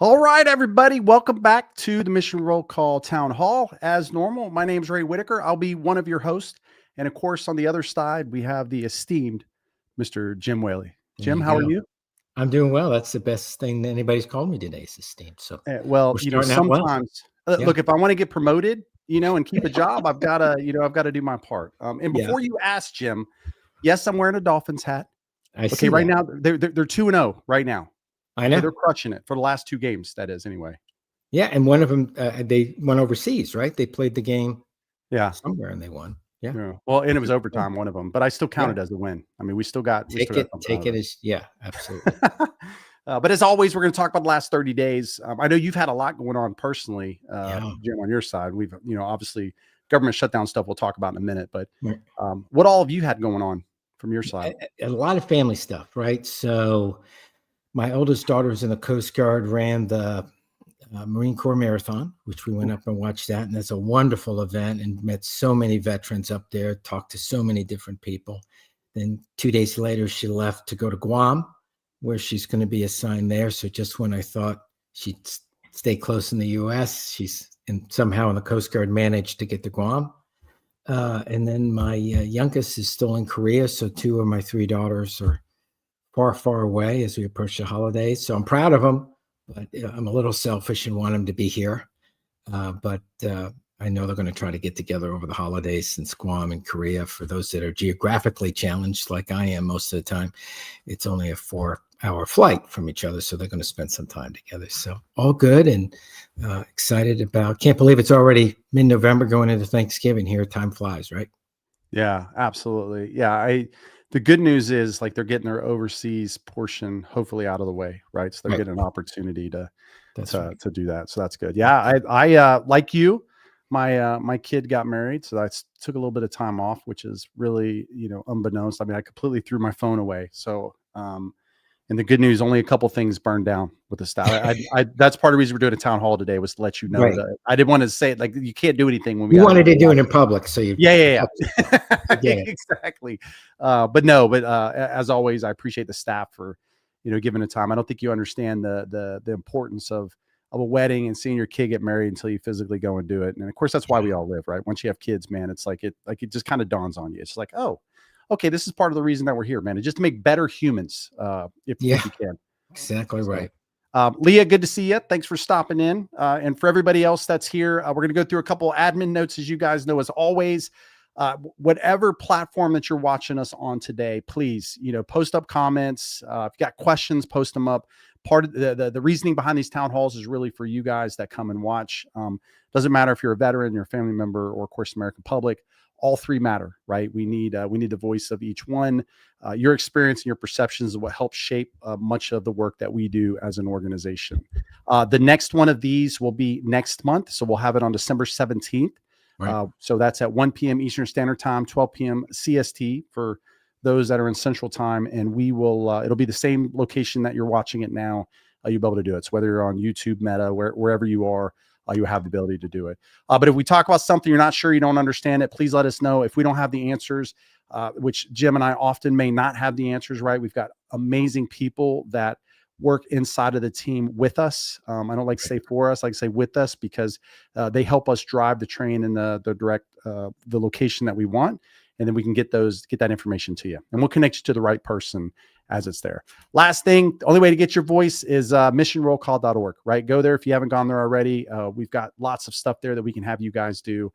All right, everybody. Welcome back to the Mission Roll Call Town Hall. As normal, my name is Whitaker. I'll be one of your hosts. And of course, on the other side, we have the esteemed Mr. Jim Whaley. There Jim, you how are go. you? I'm doing well. That's the best thing that anybody's called me today is esteemed. So Well, we're starting out well. sometimes, Yeah. look, if I want to get promoted, and keep a job, I've got to do my part. And Yeah. before you ask, Jim, yes, I'm wearing a Dolphins hat. I see Okay, right that. now they're 2-0 right now. I Okay, know. they're crushing it for the last two games. That is anyway. Yeah, and one of them they went overseas, right? They played the game somewhere and they won. Yeah. Yeah. Well, and it was overtime, one of them, but I still count it as a win. I mean, we still got take it as absolutely. But as always, we're going to talk about the last 30 days. I know you've had a lot going on personally, Jim, on your side. We've, obviously government shutdown stuff we'll talk about in a minute, but what all have you had going on from your side? A lot of family stuff, right? So my oldest daughter's in the Coast Guard, ran the Marine Corps Marathon, which we went up and watched that. And that's a wonderful event and met so many veterans up there, talked to so many different people. Then 2 days later, she left to go to Guam, where she's going to be assigned there. So just when I thought she'd stay close in the U.S., she's somehow in the Coast Guard managed to get to Guam. And then my youngest is still in Korea. So two of my three daughters are far, far away as we approach the holidays. So I'm proud of them. But I'm a little selfish and want them to be here. But I know they're going to try to get together over the holidays since Guam and Korea, for those that are geographically challenged like I am most of the time, it's only a 4-hour flight from each other. So they're going to spend some time together. So all good and excited about, can't believe it's already mid-November going into Thanksgiving here. Time flies, right? Yeah, absolutely. Yeah. The good news is like they're getting their overseas portion hopefully out of the way, right? So they're getting an opportunity to do that. So that's good. Yeah, I like you, my kid got married, so I took a little bit of time off, which is really unbeknownst. I mean, I completely threw my phone away. So and the good news, only a couple things burned down with the staff. That's part of the reason we're doing a town hall today, was to let you know that I didn't want to say it, like you can't do anything when we wanted to do it in public. So you exactly. But as always, I appreciate the staff for giving the time. I don't think you understand the importance of a wedding and seeing your kid get married until you physically go and do it. And of course, that's why we all live, right? Once you have kids, man, it's like it just kind of dawns on you. It's like, oh, okay, this is part of the reason that we're here, man. It's just to make better humans, if you can. Exactly right. Leah, good to see you. Thanks for stopping in. And for everybody else that's here, we're going to go through a couple admin notes. As you guys know, as always, whatever platform that you're watching us on today, please, post up comments. If you got questions, post them up. Part of the reasoning behind these town halls is really for you guys that come and watch. Doesn't matter if you're a veteran, you're a family member, or of course, American public. All three matter, right? We need the voice of each one. Your experience and your perceptions is what helps shape much of the work that we do as an organization. The next one of these will be next month. So we'll have it on December 17th. Right. So that's at 1 p.m. Eastern Standard Time, 12 p.m. CST for those that are in Central Time. And we will, it'll be the same location that you're watching it now. You'll be able to do it. So whether you're on YouTube, Meta, wherever you are, you have the ability to do it. But if we talk about something you're not sure, you don't understand it, please let us know. If we don't have the answers, which Jim and I often may not have the answers, right? We've got amazing people that work inside of the team with us. I don't like to say for us, I like to say with us, because they help us drive the train in the direct, the location that we want. And then we can get that information to you, and we'll connect you to the right person as it's there. Last thing, the only way to get your voice is missionrollcall.org, right? Go there if you haven't gone there already. We've got lots of stuff there that we can have you guys do,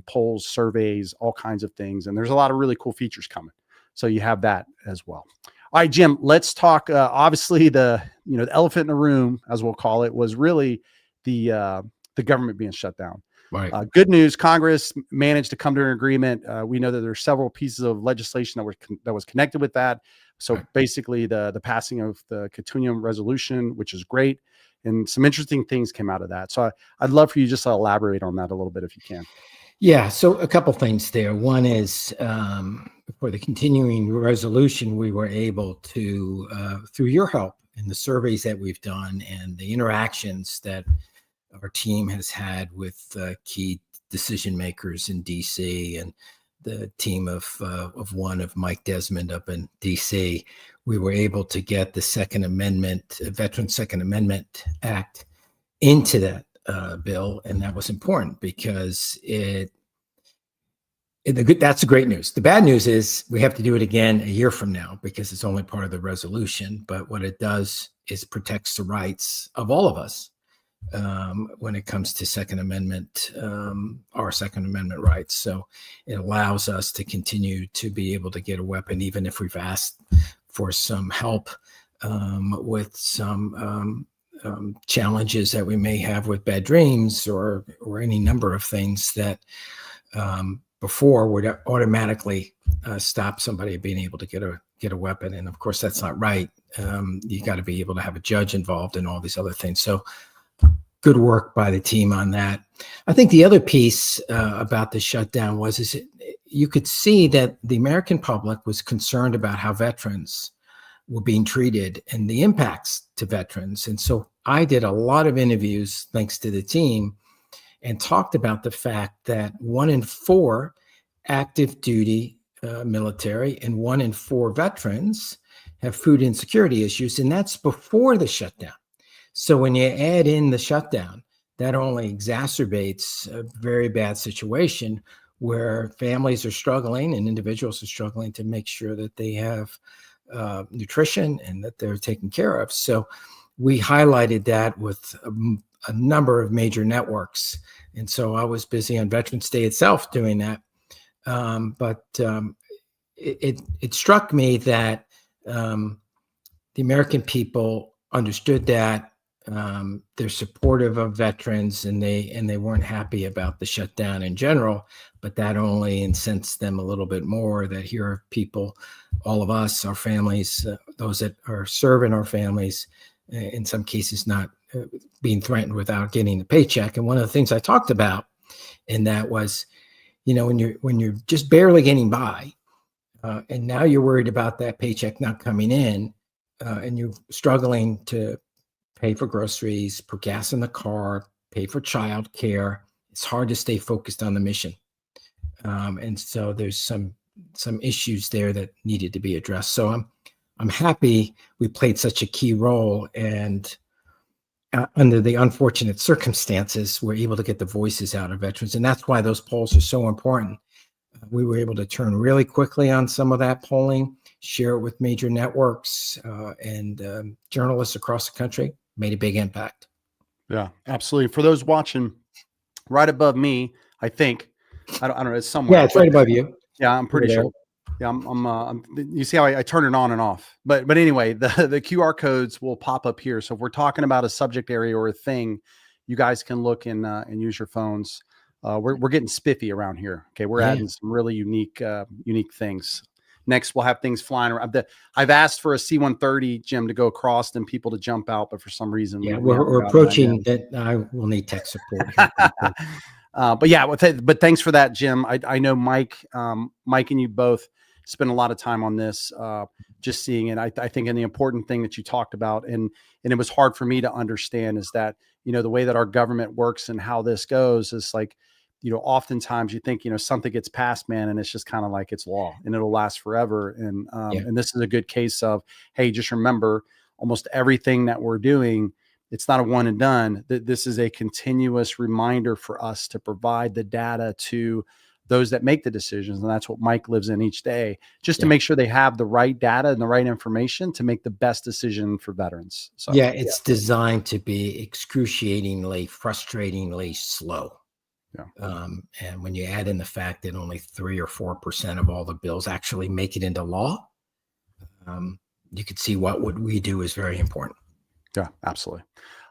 polls, surveys, all kinds of things. And there's a lot of really cool features coming. So you have that as well. All right, Jim, let's talk. Obviously, the elephant in the room, as we'll call it, was really the government being shut down. Right. Good news, Congress managed to come to an agreement. We know that there are several pieces of legislation that was connected with that. So basically the passing of the continuum resolution, which is great. And some interesting things came out of that. So I'd love for you just to elaborate on that a little bit if you can. Yeah. So a couple things there. One is for the continuing resolution, we were able to, through your help and the surveys that we've done and the interactions that our team has had with key decision makers in DC and the team of one of Mike Desmond up in D.C., we were able to get the Second Amendment, Veteran Second Amendment Act into that bill, and that was important because that's the great news. The bad news is we have to do it again a year from now because it's only part of the resolution. But what it does is protects the rights of all of us when it comes to Second Amendment, our Second Amendment rights. So it allows us to continue to be able to get a weapon, even if we've asked for some help with some challenges that we may have with bad dreams or any number of things that before would automatically stop somebody being able to get a weapon. And of course, that's not right. You got to be able to have a judge involved and all these other things. So good work by the team on that. I think the other piece about the shutdown you could see that the American public was concerned about how veterans were being treated and the impacts to veterans. And so I did a lot of interviews, thanks to the team, and talked about the fact that 1 in 4 active duty military and 1 in 4 veterans have food insecurity issues, and that's before the shutdown. So when you add in the shutdown, that only exacerbates a very bad situation where families are struggling and individuals are struggling to make sure that they have nutrition and that they're taken care of. So we highlighted that with a number of major networks. And so I was busy on Veterans Day itself doing that. But it struck me that the American people understood that. They're supportive of veterans, and they weren't happy about the shutdown in general, but that only incensed them a little bit more that here are people, all of us, our families, those that are serving our families, in some cases not being threatened without getting the paycheck. And one of the things I talked about in that was, when you're just barely getting by, and now you're worried about that paycheck not coming in, and you're struggling to pay for groceries, put gas in the car, pay for child care. It's hard to stay focused on the mission. And so there's some issues there that needed to be addressed. So I'm happy we played such a key role, and under the unfortunate circumstances, we're able to get the voices out of veterans. And that's why those polls are so important. We were able to turn really quickly on some of that polling, share it with major networks and journalists across the country. Made a big impact. Yeah, absolutely. For those watching, right above me, I think, I don't know, it's somewhere. Yeah, it's right above you. Yeah, I'm pretty sure. Yeah, I'm you see how I turn it on and off. But anyway, the QR codes will pop up here. So if we're talking about a subject area or a thing, you guys can look and use your phones. We're getting spiffy around here. Okay, we're adding some really unique things. Next, we'll have things flying around. I've asked for a C-130, Jim, to go across and people to jump out, but for some reason, we're approaching that. I will need tech support. But thanks for that, Jim. I know Mike and you both spend a lot of time on this, just seeing it. I think, and the important thing that you talked about, and it was hard for me to understand, is that the way that our government works and how this goes is like, oftentimes you think, something gets passed, man, and it's just kind of like it's law and it'll last forever. And this is a good case of, hey, just remember, almost everything that we're doing, it's not a one and done. This is a continuous reminder for us to provide the data to those that make the decisions. And that's what Mike lives in each day, just to make sure they have the right data and the right information to make the best decision for veterans. So it's designed to be excruciatingly, frustratingly slow. Yeah. And when you add in the fact that only 3 or 4% of all the bills actually make it into law, you could see what we do is very important. Yeah, absolutely.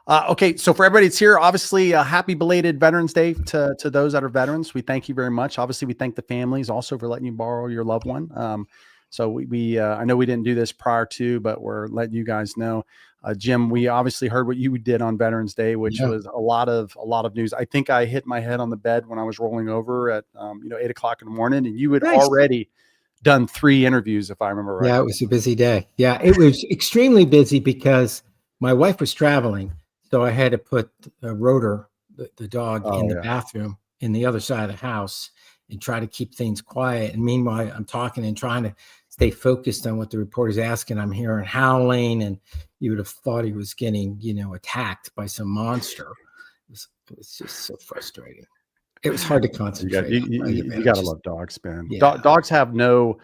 Okay, so for everybody that's here, obviously, happy belated Veterans Day to those that are veterans. We thank you very much. Obviously, we thank the families also for letting you borrow your loved one. So we I know we didn't do this prior to, but we're letting you guys know. Jim, we obviously heard what you did on Veterans Day, which was a lot of news. I think I hit my head on the bed when I was rolling over at 8 o'clock in the morning, and you had already done 3 interviews, if I remember right. Yeah, it was a busy day. Yeah, it was extremely busy because my wife was traveling, so I had to put Rotor, the dog, in the bathroom in the other side of the house. and try to keep things quiet. And meanwhile, I'm talking and trying to stay focused on what the reporter's asking. I'm hearing howling, and you would have thought he was getting, attacked by some monster. It was just so frustrating. It was hard to concentrate. You got to love dogs, man. Yeah. Dogs have no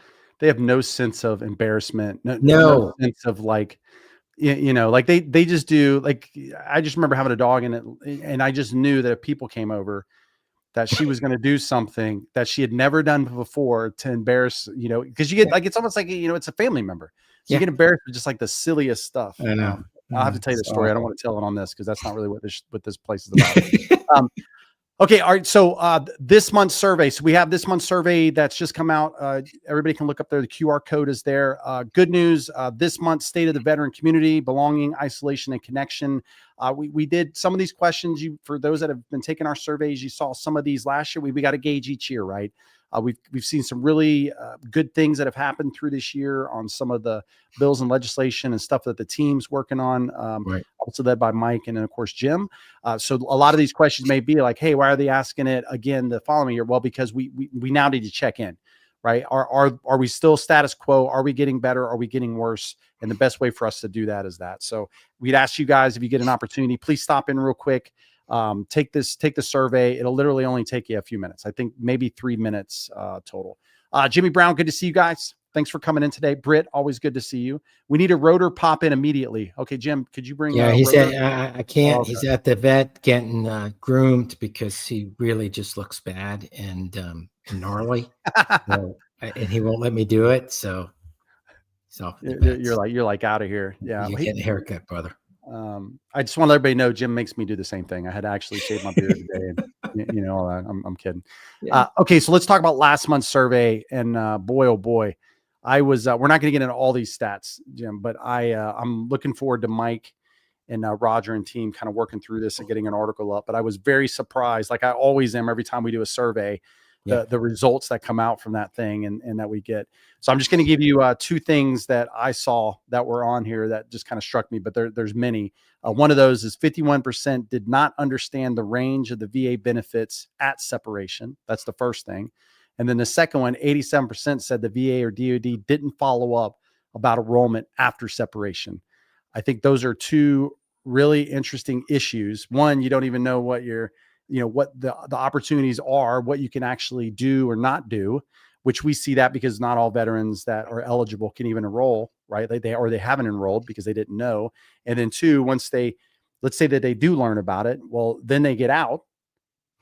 sense of embarrassment. No sense of like, like they just do. Like, I just remember having a dog and I just knew that if people came over, that she was going to do something that she had never done before to embarrass, because you get like, it's almost like, it's a family member. So you get embarrassed with just like the silliest stuff. I know. I'll have to tell you the story. I don't want to tell it on this because that's not really what this place is about. Okay. All right. So this month's survey. So we have this month's survey that's just come out. Everybody can look up there. The QR code is there. Good news. This month's State of the Veteran Community, Belonging, Isolation, and Connection. We did some of these questions. For those that have been taking our surveys, you saw some of these last year. We got to gauge each year, right? We've seen some really good things that have happened through this year on some of the bills and legislation and stuff that the team's working on, also led by Mike and then, of course, Jim. So a lot of these questions may be like, hey, why are they asking it again the following year? Well, because we now need to check in, right? Are we still status quo? Are we getting better? Are we getting worse? And the best way for us to do that is that. So we'd ask you guys, if you get an opportunity, please stop in real quick. Take the survey. It'll literally only take you a few minutes. I think maybe 3 minutes total. Jimmy Brown, good to see you guys. Thanks for coming in today. Britt, always good to see you. We need a rotor pop in immediately. Okay, Jim, could you bring? Yeah, he said I can't. Oh, okay. He's at the vet getting groomed because he really just looks bad and gnarly, so, and he won't let me do it. So you're like out of here. Yeah, you get a haircut, brother. I just want to let everybody know Jim makes me do the same thing. I had to actually shave my beard today. And, I'm kidding. Yeah. Okay, so let's talk about last month's survey. And boy, oh boy, I was. We're not going to get into all these stats, Jim, but I'm looking forward to Mike and Roger and team kind of working through this and getting an article up. But I was very surprised, like I always am every time we do a survey. The results that come out from that thing and that we get. So I'm just going to give you two things that I saw that were on here that just kind of struck me, but there's many. One of those is 51% did not understand the range of the VA benefits at separation. That's the first thing. And then the second one, 87% said the VA or DoD didn't follow up about enrollment after separation. I think those are two really interesting issues. One, you don't even know what what the opportunities are, what you can actually do or not do, which we see that because not all veterans that are eligible can even enroll, right? They haven't enrolled because they didn't know. And then two, once let's say that they do learn about it, well, then they get out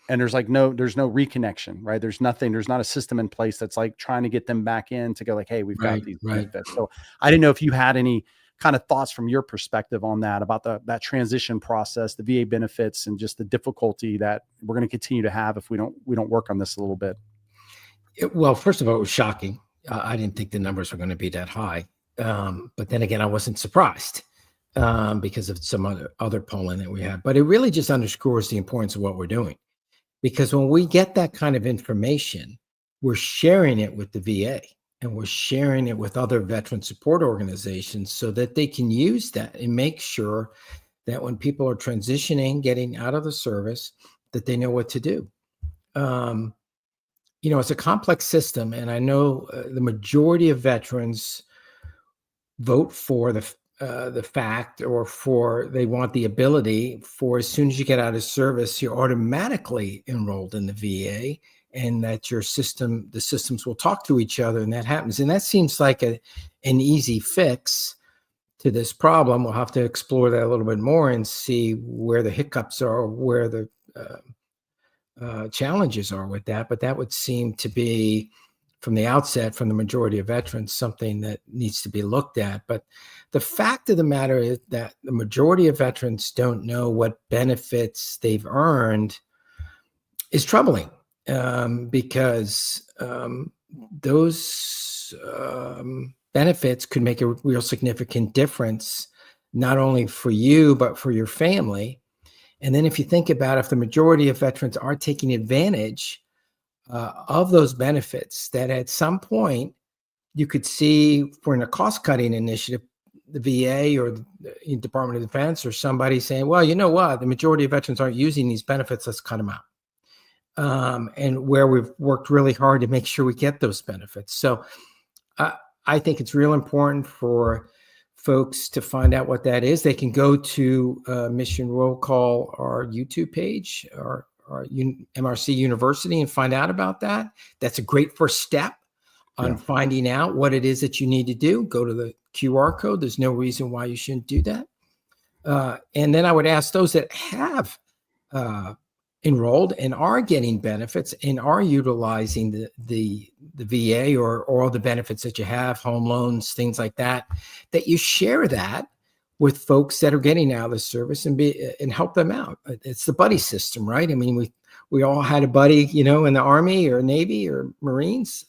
and there's no reconnection, right? There's not a system in place that's like trying to get them back in to go like, hey, we've got these benefits. So I didn't know if you had any kind of thoughts from your perspective on that, about that transition process, the VA benefits, and just the difficulty that we're going to continue to have if we don't work on this a little bit. Well, first of all, it was shocking. I didn't think the numbers were going to be that high. But then again, I wasn't surprised because of some other polling that we had. But it really just underscores the importance of what we're doing. Because when we get that kind of information, we're sharing it with the VA. And we're sharing it with other veteran support organizations so that they can use that and make sure that when people are transitioning, getting out of the service, that they know what to do. It's a complex system, and I know the majority of veterans vote for the fact, or they want the ability for, as soon as you get out of service, you're automatically enrolled in the VA. And that the systems will talk to each other, and that happens. And that seems like an easy fix to this problem. We'll have to explore that a little bit more and see where the hiccups are, where the challenges are with that. But that would seem to be, from the outset, from the majority of veterans, something that needs to be looked at. But the fact of the matter is that the majority of veterans don't know what benefits they've earned is troubling. Because those benefits could make a real significant difference, not only for you, but for your family. And then if you think about if the majority of veterans are taking advantage of those benefits, that at some point you could see, for a cost-cutting initiative, the VA or the Department of Defense or somebody saying, well, you know what, the majority of veterans aren't using these benefits, let's cut them out. and where we've worked really hard to make sure we get those benefits. So I think it's real important for folks to find out what that is. They can go to Mission Roll Call, our YouTube page, or MRC University, and find out about that. That's a great first step on finding out what it is that you need to do. Go to the QR code. There's no reason why you shouldn't do that. And then I would ask those that have enrolled and are getting benefits and are utilizing the VA or all the benefits that you have, home loans, things like that, that you share that with folks that are getting out of the service and help them out. It's the buddy system, right? I mean, we all had a buddy, in the Army or Navy or Marines,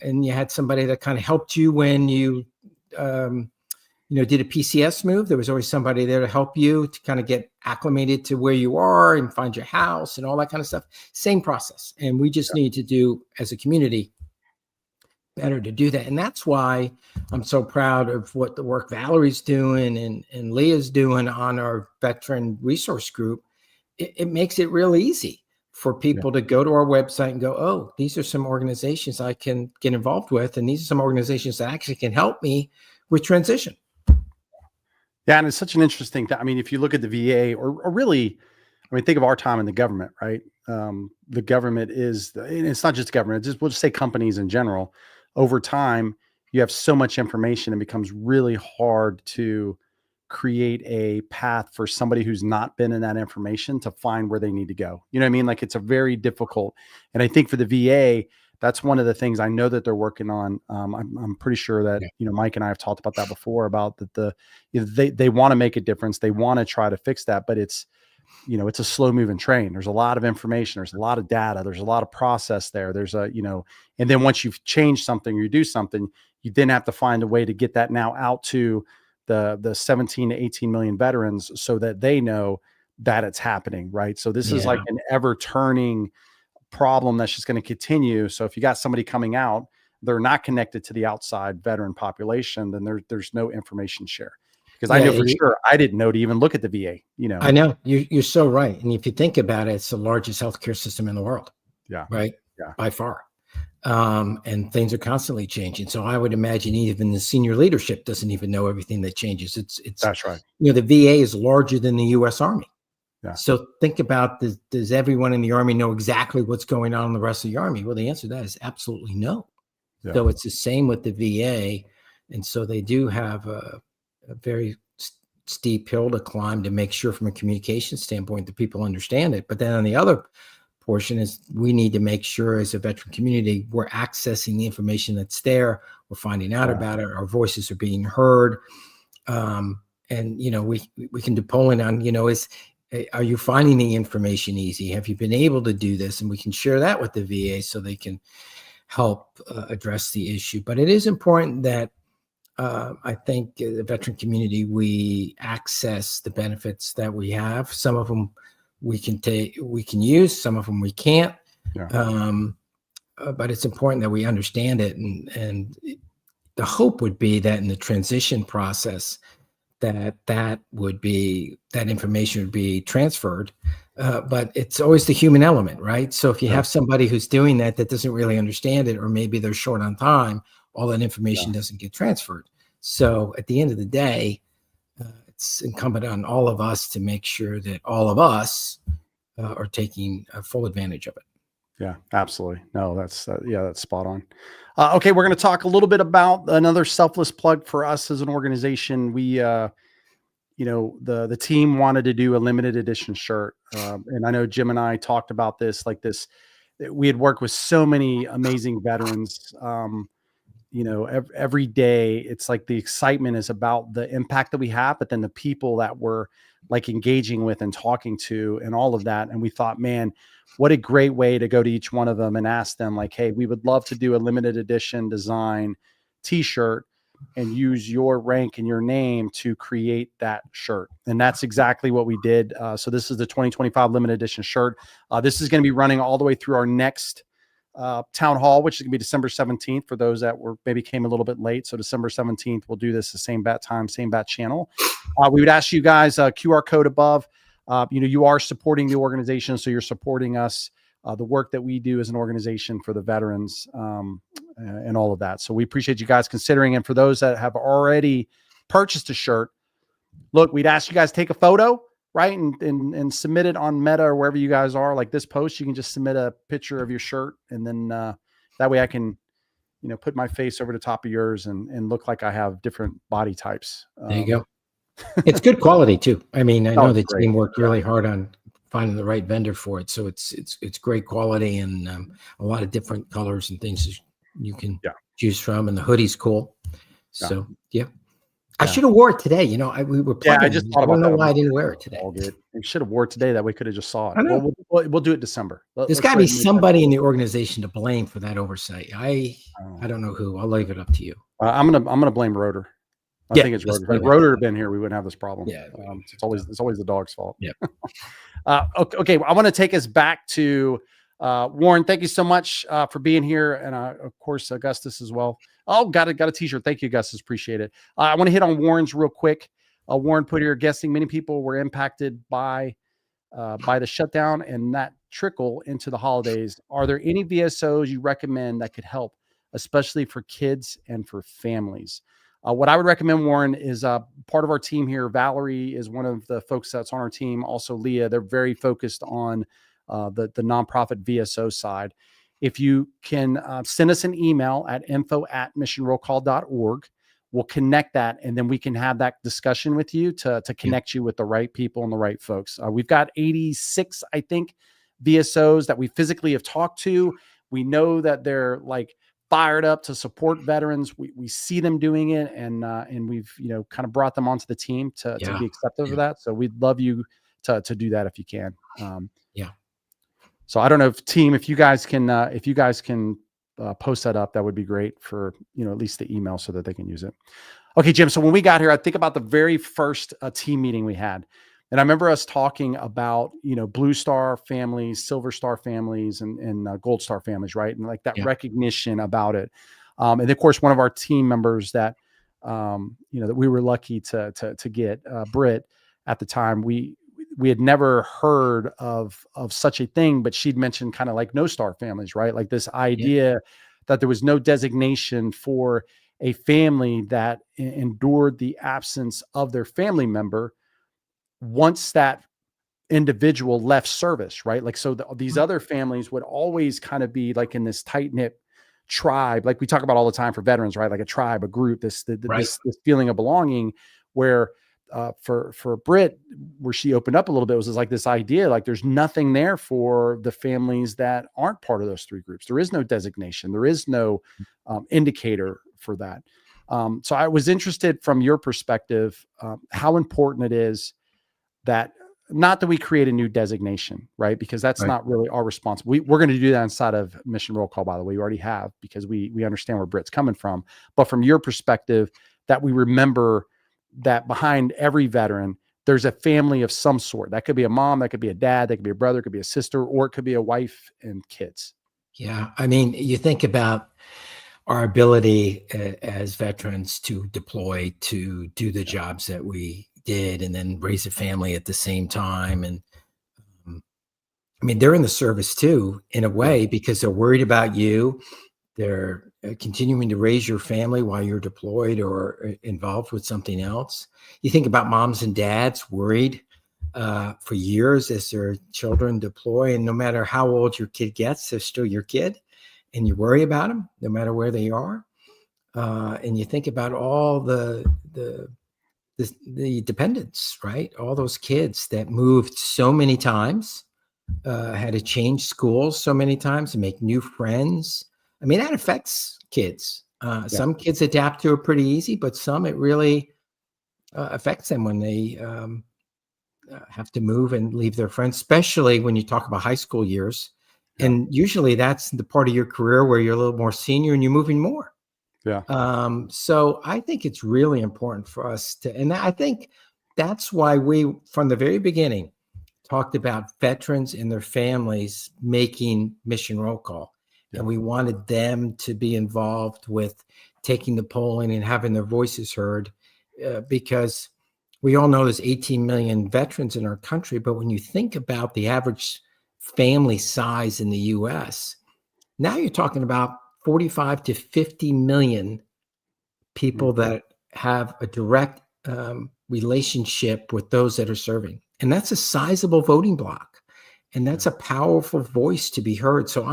and you had somebody that kind of helped you when you did a PCS move. There was always somebody there to help you to kind of get acclimated to where you are and find your house and all that kind of stuff. Same process. And we just need to do, as a community, better to do that. And that's why I'm so proud of what the work Valerie's doing and Leah's doing on our veteran resource group. It makes it real easy for people to go to our website and go, oh, these are some organizations I can get involved with. And these are some organizations that actually can help me with transition. Yeah, and it's such an interesting thing. I mean, if you look at the VA or really, think of our time in the government, right? The government and it's not just government, we'll just say companies in general. Over time, you have so much information, it becomes really hard to create a path for somebody who's not been in that information to find where they need to go. You know what I mean? Like, it's a very difficult. And I think for the VA, that's one of the things I know that they're working on. I'm pretty sure that, Mike and I have talked about that before, about that they want to make a difference. They want to try to fix that, but it's a slow moving train. There's a lot of information. There's a lot of data. There's a lot of process there. There's and then once you've changed something or you do something, you then have to find a way to get that now out to the 17 to 18 million veterans so that they know that it's happening. Right. So this is like an ever turning problem that's just going to continue. So if you got somebody coming out, they're not connected to the outside veteran population, then there's no information share. Because I know for sure I didn't know to even look at the VA. I know you're so right. And if you think about it, it's the largest healthcare system in the world. Yeah. Right. Yeah. By far. And things are constantly changing. So I would imagine even the senior leadership doesn't even know everything that changes. That's right. The VA is larger than the U.S. Army. Yeah. So think about, does everyone in the Army know exactly what's going on in the rest of the Army? Well, the answer to that is absolutely no. Yeah. So it's the same with the VA. And so they do have a very steep hill to climb to make sure from a communication standpoint that people understand it. But then on the other portion is we need to make sure as a veteran community, we're accessing the information that's there. We're finding out about it. Our voices are being heard. And, we can do polling on, are you finding the information easy? Have you been able to do this? And we can share that with the VA so they can help address the issue. But it is important that I think the veteran community, we access the benefits that we have. Some of them we can use, some of them we can't. Yeah. But it's important that we understand it. And the hope would be that in the transition process, that information would be transferred. But it's always the human element, right? So if you have somebody who's doing that doesn't really understand it, or maybe they're short on time, all that information doesn't get transferred. So at the end of the day, it's incumbent on all of us to make sure that all of us are taking full advantage of it. Yeah, absolutely. No, that's spot on. Okay, we're going to talk a little bit about another selfless plug for us as an organization. We, the team wanted to do a limited edition shirt, and I know Jim and I talked about this. We had worked with so many amazing veterans. Every day it's like the excitement is about the impact that we have, but then the people that we're like engaging with and talking to and all of that. And we thought, man, what a great way to go to each one of them and ask them like, hey, we would love to do a limited edition design t-shirt and use your rank and your name to create that shirt. And that's exactly what we did. So this is the 2025 limited edition shirt. This is going to be running all the way through our next town hall, which is gonna be December 17th for those that maybe came a little bit late. So December 17th, we'll do this the same bat time, same bat channel. We would ask you guys QR code above. You are supporting the organization, so you're supporting us. the work that we do as an organization for the veterans, and all of that. So we appreciate you guys considering. And for those that have already purchased a shirt, look, we'd ask you guys to take a photo, right? And submit it on Meta or wherever you guys are, like this post. You can just submit a picture of your shirt. And then that way I can, put my face over the top of yours and look like I have different body types. There you go. It's good quality too. I mean, I know the team worked really hard on finding the right vendor for it. So it's great quality and a lot of different colors and things you can choose from. And the hoodie's cool. So I should have wore it today. We were planning. I just thought about that. I don't know why I didn't wear it today. All good. We should have wore it today. That we could have just saw it. We'll do it December. There's got to be somebody in the organization to blame for that oversight. I don't know who. I'll leave it up to you. I'm gonna blame Rotor. I think it's Rotor. If Rotor had been here, we wouldn't have this problem. Yeah, it's always the dog's fault. Yeah. Okay. I want to take us back to Warren. Thank you so much for being here, and of course Augustus as well. Oh, got a t-shirt. Thank you, Augustus. Appreciate it. I want to hit on Warren's real quick. Warren put here, guessing many people were impacted by the shutdown and that trickle into the holidays. Are there any VSOs you recommend that could help, especially for kids and for families? What I would recommend, Warren, is part of our team here. Valerie is one of the folks that's on our team. Also, Leah. They're very focused on the nonprofit VSO side. If you can send us an email at info@missionrollcall.org, we'll connect that, and then we can have that discussion with you to connect you with the right people and the right folks. We've got 86, I think, VSOs that we physically have talked to. We know that they're like fired up to support veterans. We see them doing it, and we've kind of brought them onto the team to be accepted of that. So we'd love you to do that if you can. So I don't know if you guys can post that up, that would be great for, at least the email so that they can use it. Okay, Jim. So when we got here, I think about the very first team meeting we had. And I remember us talking about, Blue Star families, Silver Star families, and Gold Star families, right? And like that recognition about it. And of course, one of our team members that, that we were lucky to get, Britt, at the time, we had never heard of such a thing, but she'd mentioned kind of like no star families, right? Like this idea that there was no designation for a family that endured the absence of their family member once that individual left service, right? Like, so these other families would always kind of be like in this tight knit tribe, like we talk about all the time for veterans, right? Like a tribe, a group, this feeling of belonging, where for Britt, where she opened up a little bit, was like this idea, like there's nothing there for the families that aren't part of those three groups. There is no designation. There is no indicator for that. So I was interested from your perspective, how important it is that, not that we create a new designation, right? Because that's not really our responsibility. We're going to do that inside of Mission Roll Call, by the way. We already have, because we understand where Britt's coming from. But from your perspective, that we remember that behind every veteran, there's a family of some sort. That could be a mom, that could be a dad, that could be a brother, it could be a sister, or it could be a wife and kids. Yeah. I mean, you think about our ability as veterans to deploy, to do the jobs that we did, and then raise a family at the same time. And I mean, they're in the service too, in a way, because they're worried about you. They're continuing to raise your family while you're deployed or involved with something else. You think about moms and dads worried for years as their children deploy, and no matter how old your kid gets, they're still your kid, and you worry about them no matter where they are. And you think about all the dependents, right? All those kids that moved so many times, had to change schools so many times and make new friends. I mean, that affects kids. Some kids adapt to it pretty easy, but some it really affects them when they have to move and leave their friends, especially when you talk about high school years. And usually that's the part of your career where you're a little more senior and you're moving more. So I think it's really important for us to, and I think that's why we, from the very beginning, talked about veterans and their families making Mission Roll Call. And we wanted them to be involved with taking the polling and having their voices heard, because we all know there's 18 million veterans in our country. But when you think about the average family size in the US. Now you're talking about 45 to 50 million people that have a direct relationship with those that are serving. And that's a sizable voting block. And that's a powerful voice to be heard. So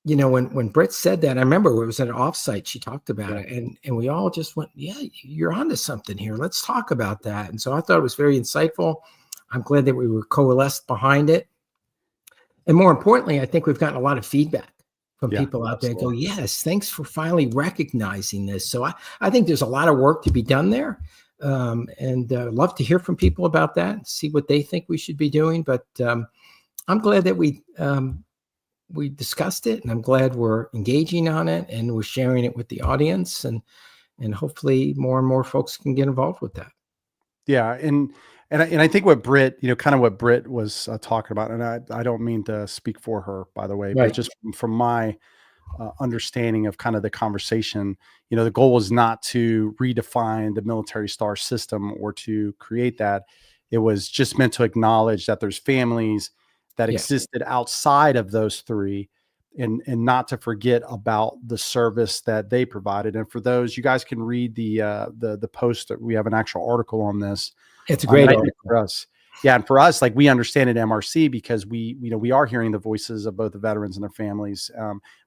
when Britt said that, I remember it was at an offsite, she talked about it, and we all just went, yeah, you're onto something here. Let's talk about that. And so I thought it was very insightful. I'm glad that we were coalesced behind it. And more importantly, I think we've gotten a lot of feedback from people out there go, yes, thanks for finally recognizing this. So I think there's a lot of work to be done there. And love to hear from people about that and see what they think we should be doing. But I'm glad that we discussed it, and I'm glad we're engaging on it and we're sharing it with the audience, and hopefully more and more folks can get involved with that. Yeah. And I think what Britt, kind of what Britt was talking about, and I don't mean to speak for her, by the way, but just from my understanding of kind of the conversation, the goal was not to redefine the military star system or to create that. It was just meant to acknowledge that there's families that existed outside of those three, and not to forget about the service that they provided. And for those, you guys can read the post that we have an actual article on this. It's a great article for us. Yeah. And for us, like, we understand it at MRC because we are hearing the voices of both the veterans and their families.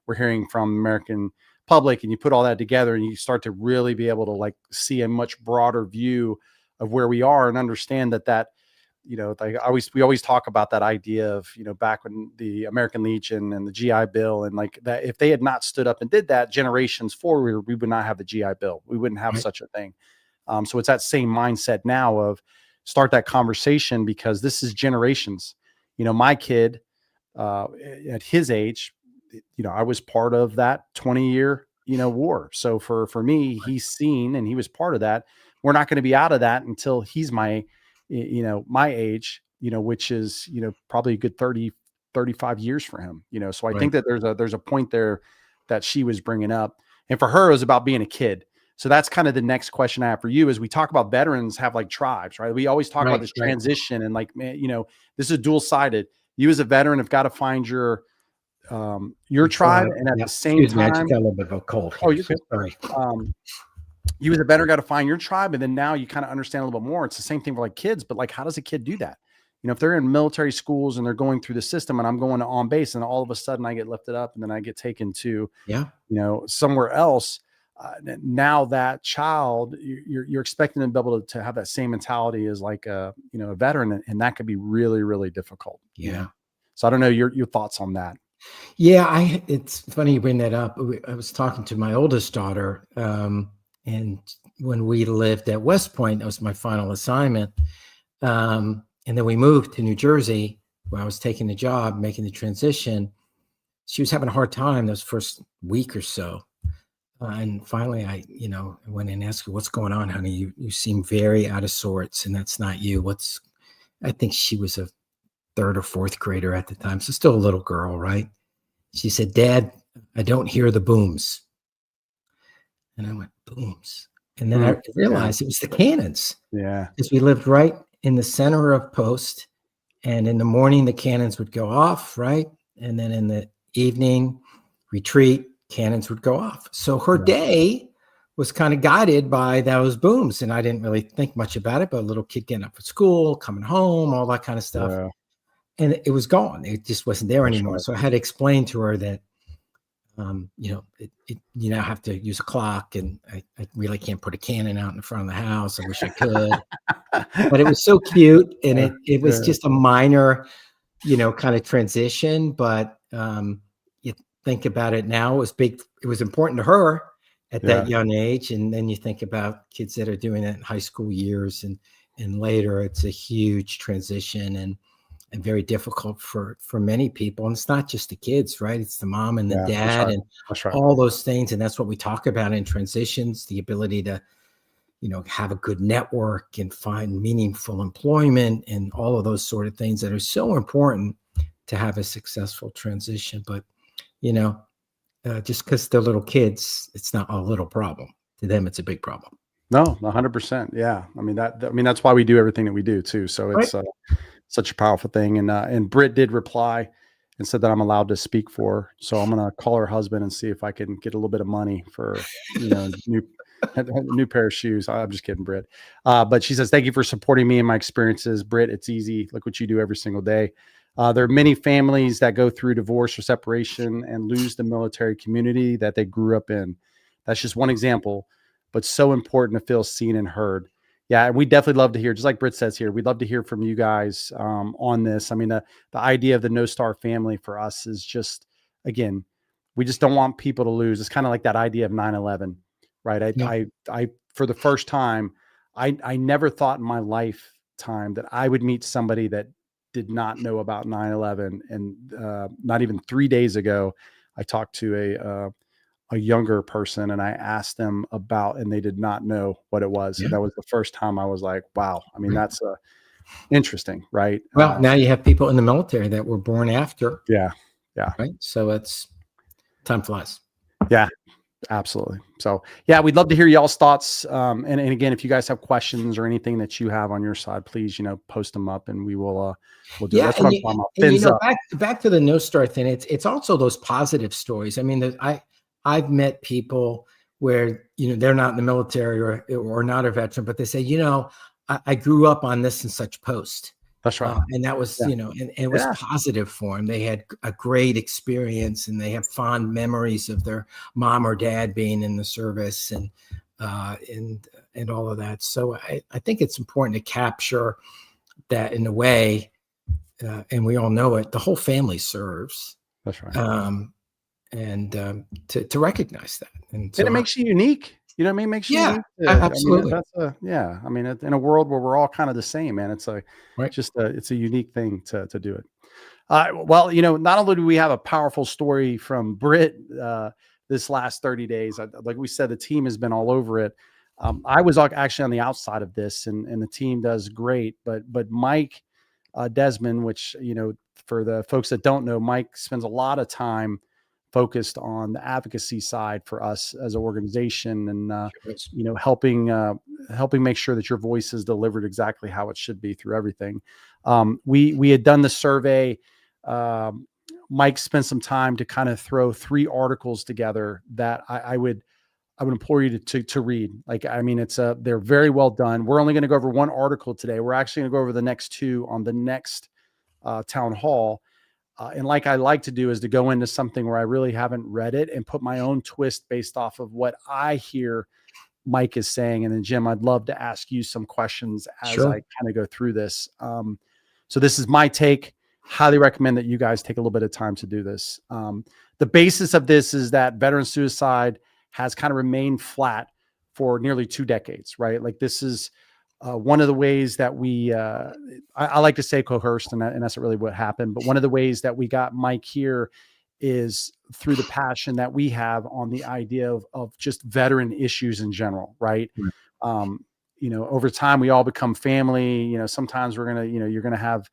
We're hearing from American public, and you put all that together and you start to really be able to like see a much broader view of where we are and understand that we always talk about that idea of, back when the American Legion and the GI Bill, and like that, if they had not stood up and did that generations forward, we would not have the GI Bill. We wouldn't have such a thing. So it's that same mindset now of start that conversation, because this is generations. My kid, at his age, I was part of that 20-year, war. So for me, he's seen, and he was part of that. We're not going to be out of that until he's my age, which is, probably a good 30, 35 years for him, so I think that there's a point there that she was bringing up. And for her, it was about being a kid. So that's kind of the next question I have for you. As we talk about veterans have like tribes, right? We always talk about this transition, and like, man, this is dual sided. You as a veteran have got to find your tribe. And at the same time, I just got a little bit of a cold here. Oh, you're good. Sorry. You as a veteran got to find your tribe. And then now you kind of understand a little bit more. It's the same thing for like kids, but like, how does a kid do that? If they're in military schools and they're going through the system, and I'm going to on base, and all of a sudden I get lifted up and then I get taken to, somewhere else. Now that child, you're expecting them to be able to have that same mentality as like a veteran, and that could be really, really difficult. So I don't know your thoughts on that. Yeah, it's funny you bring that up. I was talking to my oldest daughter, and when we lived at West Point, that was my final assignment. And then we moved to New Jersey, where I was taking the job, making the transition. She was having a hard time those first week or so. And finally, I went and asked her, "What's going on, honey? You seem very out of sorts, and that's not you." I think she was a third or fourth grader at the time, so still a little girl, right? She said, "Dad, I don't hear the booms." And I went, "Booms?" And then I realized it was the cannons. Yeah. Because we lived right in the center of post, and in the morning, the cannons would go off, right? And then in the evening, retreat, cannons would go off. So her day was kind of guided by those booms. And I didn't really think much about it, but a little kid getting up for school, coming home, all that kind of stuff. Yeah. And it was gone. It just wasn't there anymore. Right. So I had to explain to her that, you now have to use a clock, and I really can't put a cannon out in front of the house. I wish I could, but it was so cute. And it was just a minor, kind of transition, but, think about it now, it was big. It was important to her at that young age. And then you think about kids that are doing that in high school years and later. It's a huge transition and very difficult for many people. And it's not just the kids, right? It's the mom and the dad and all those things. And that's what we talk about in transitions, the ability to, have a good network and find meaningful employment and all of those sort of things that are so important to have a successful transition. But just because they're little kids, it's not a little problem. To them, it's a big problem. No, 100%. Yeah. I mean, that's why we do everything that we do too. So it's, such a powerful thing. And Britt did reply and said that I'm allowed to speak for her. So I'm going to call her husband and see if I can get a little bit of money for, new pair of shoes. I'm just kidding, Britt. But she says, thank you for supporting me and my experiences. Britt, it's easy. Look what you do every single day. There are many families that go through divorce or separation and lose the military community that they grew up in. That's just one example, but so important to feel seen and heard. Yeah, and we definitely love to hear, just like Britt says here, we'd love to hear from you guys on this. I mean, the idea of the No Star family for us is just, again, we just don't want people to lose. It's kind of like that idea of 9/11, right? I for the first time, I never thought in my lifetime that I would meet somebody that did not know about 9/11. And not even 3 days ago, I talked to a younger person and I asked them about, and they did not know what it was. Yeah. And that was the first time I was like, wow. I mean, that's interesting, right? Well, now you have people in the military that were born after. Yeah. Right. So it's time flies. Yeah, absolutely. So yeah, we'd love to hear y'all's thoughts. And again, if you guys have questions or anything that you have on your side, please, post them up and we will, we'll do it. That's what I'm talking about. Fins up. Back to the No Star thing. It's also those positive stories. I mean, I've met people where, they're not in the military or not a veteran, but they say, I grew up on this and such post. That's right. And that was, and it was positive for them. They had a great experience and they have fond memories of their mom or dad being in the service and all of that. So I think it's important to capture that in a way, and we all know it, the whole family serves. That's right. And to recognize that, and it makes you unique. You know what I mean? Makes you unique. Absolutely. I mean, in a world where we're all kind of the same, man, it's it's a unique thing to do it. Well, not only do we have a powerful story from Britt this last 30 days, like we said, the team has been all over it. I was actually on the outside of this, and the team does great. But Mike Desmond, which for the folks that don't know, Mike spends a lot of time focused on the advocacy side for us as an organization, and helping make sure that your voice is delivered exactly how it should be through everything. We had done the survey. Mike spent some time to kind of throw 3 articles together that I would implore you to read. They're very well done. We're only going to go over 1 article today. We're actually going to go over the next 2 on the next town hall. And like I like to do is to go into something where I really haven't read it and put my own twist based off of what I hear Mike is saying. And then Jim, I'd love to ask you some questions as I kind of go through this. So this is my take. Highly recommend that you guys take a little bit of time to do this. The basis of this is that veteran suicide has kind of remained flat for nearly 2 decades, right? Like this is one of the ways that we, I like to say coerced, and that's not really what happened. But one of the ways that we got Mike here is through the passion that we have on the idea of just veteran issues in general, right? Over time we all become family. Sometimes we're gonna, you're gonna have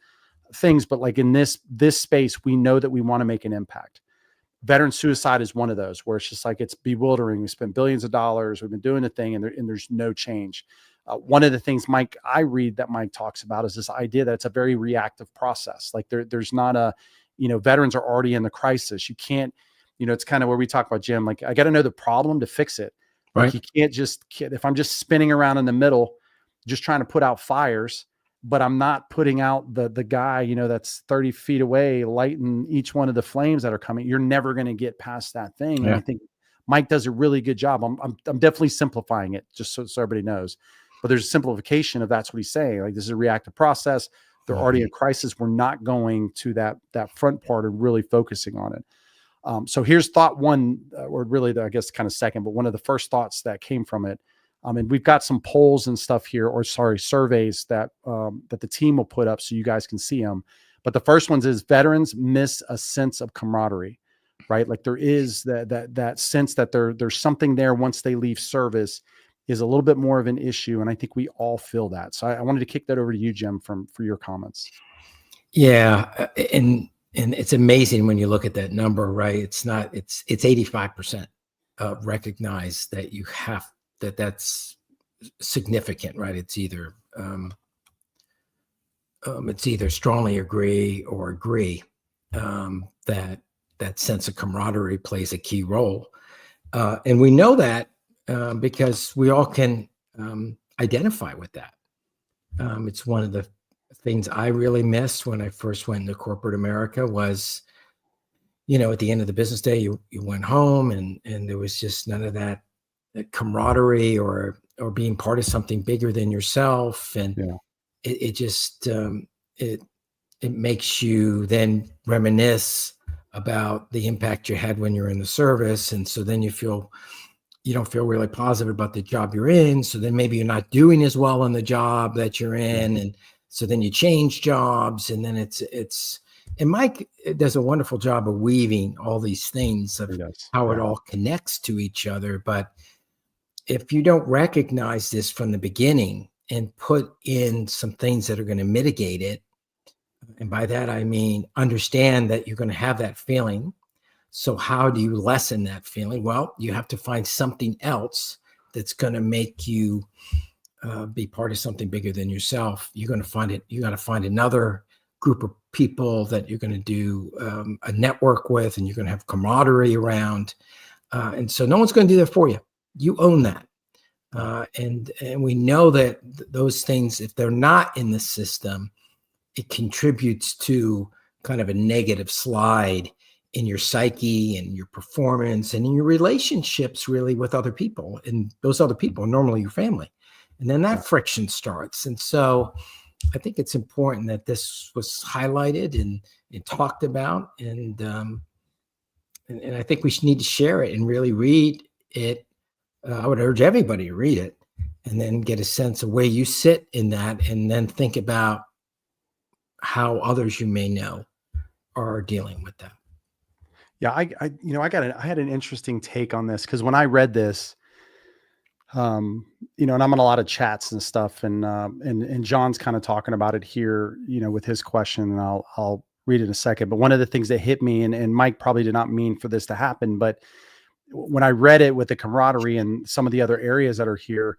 things, but like in this space, we know that we want to make an impact. Veteran suicide is one of those where it's just like it's bewildering. We spent billions of dollars, we've been doing the thing, and there's no change. One of the things I read that Mike talks about is this idea that it's a very reactive process. Like there's not a, veterans are already in the crisis. You can't, it's kind of where we talk about, Jim, like I got to know the problem to fix it. Like you can't if I'm just spinning around in the middle, just trying to put out fires, but I'm not putting out the guy, that's 30 feet away, lighting each one of the flames that are coming. You're never going to get past that thing. Yeah. And I think Mike does a really good job. I'm definitely simplifying it just so everybody knows. But there's a simplification of that's what he's saying. Like this is a reactive process. They're already in crisis. We're not going to that front part and really focusing on it. So here's thought 1, or really, I guess, kind of second, but one of the first thoughts that came from it. And we've got some polls and stuff here, surveys that the team will put up so you guys can see them. But the first one is veterans miss a sense of camaraderie, right? Like there is that sense that there's something there once they leave service is a little bit more of an issue. And I think we all feel that. So I wanted to kick that over to you, Jim, for your comments. Yeah. And it's amazing when you look at that number, right? It's 85% recognize that you have, that's significant, right? It's either it's either strongly agree or agree that that sense of camaraderie plays a key role. And we know that because we all can identify with that. It's one of the things I really missed when I first went into corporate America was, at the end of the business day, you went home and there was just none of that camaraderie or being part of something bigger than yourself. And Yeah. it just, it makes you then reminisce about the impact you had when you're in the service. And so then you don't feel really positive about the job you're in. So then maybe you're not doing as well in the job that you're in. And so then you change jobs, and then and Mike does a wonderful job of weaving all these things of how it all connects to each other. But if you don't recognize this from the beginning and put in some things that are going to mitigate it, and by that, I mean, understand that you're going to have that feeling. So how do you lessen that feeling? Well, you have to find something else that's going to make you be part of something bigger than yourself. You're going to find it. You got to find another group of people that you're going to do a network with, and you're going to have camaraderie around. And so no one's going to do that for you. You own that. And we know that those things, if they're not in the system, it contributes to kind of a negative slide in your psyche and your performance and in your relationships really with other people. And those other people are normally your family. And then that friction starts. And so I think it's important that this was highlighted and talked about. And I think we need to share it and really read it. I would urge everybody to read it and then get a sense of where you sit in that, and then think about how others you may know are dealing with that. Yeah. I had an interesting take on this, because when I read this, and I'm in a lot of chats and stuff, and John's kind of talking about it here, with his question, and I'll read it in a second. But one of the things that hit me, and Mike probably did not mean for this to happen, but when I read it with the camaraderie and some of the other areas that are here,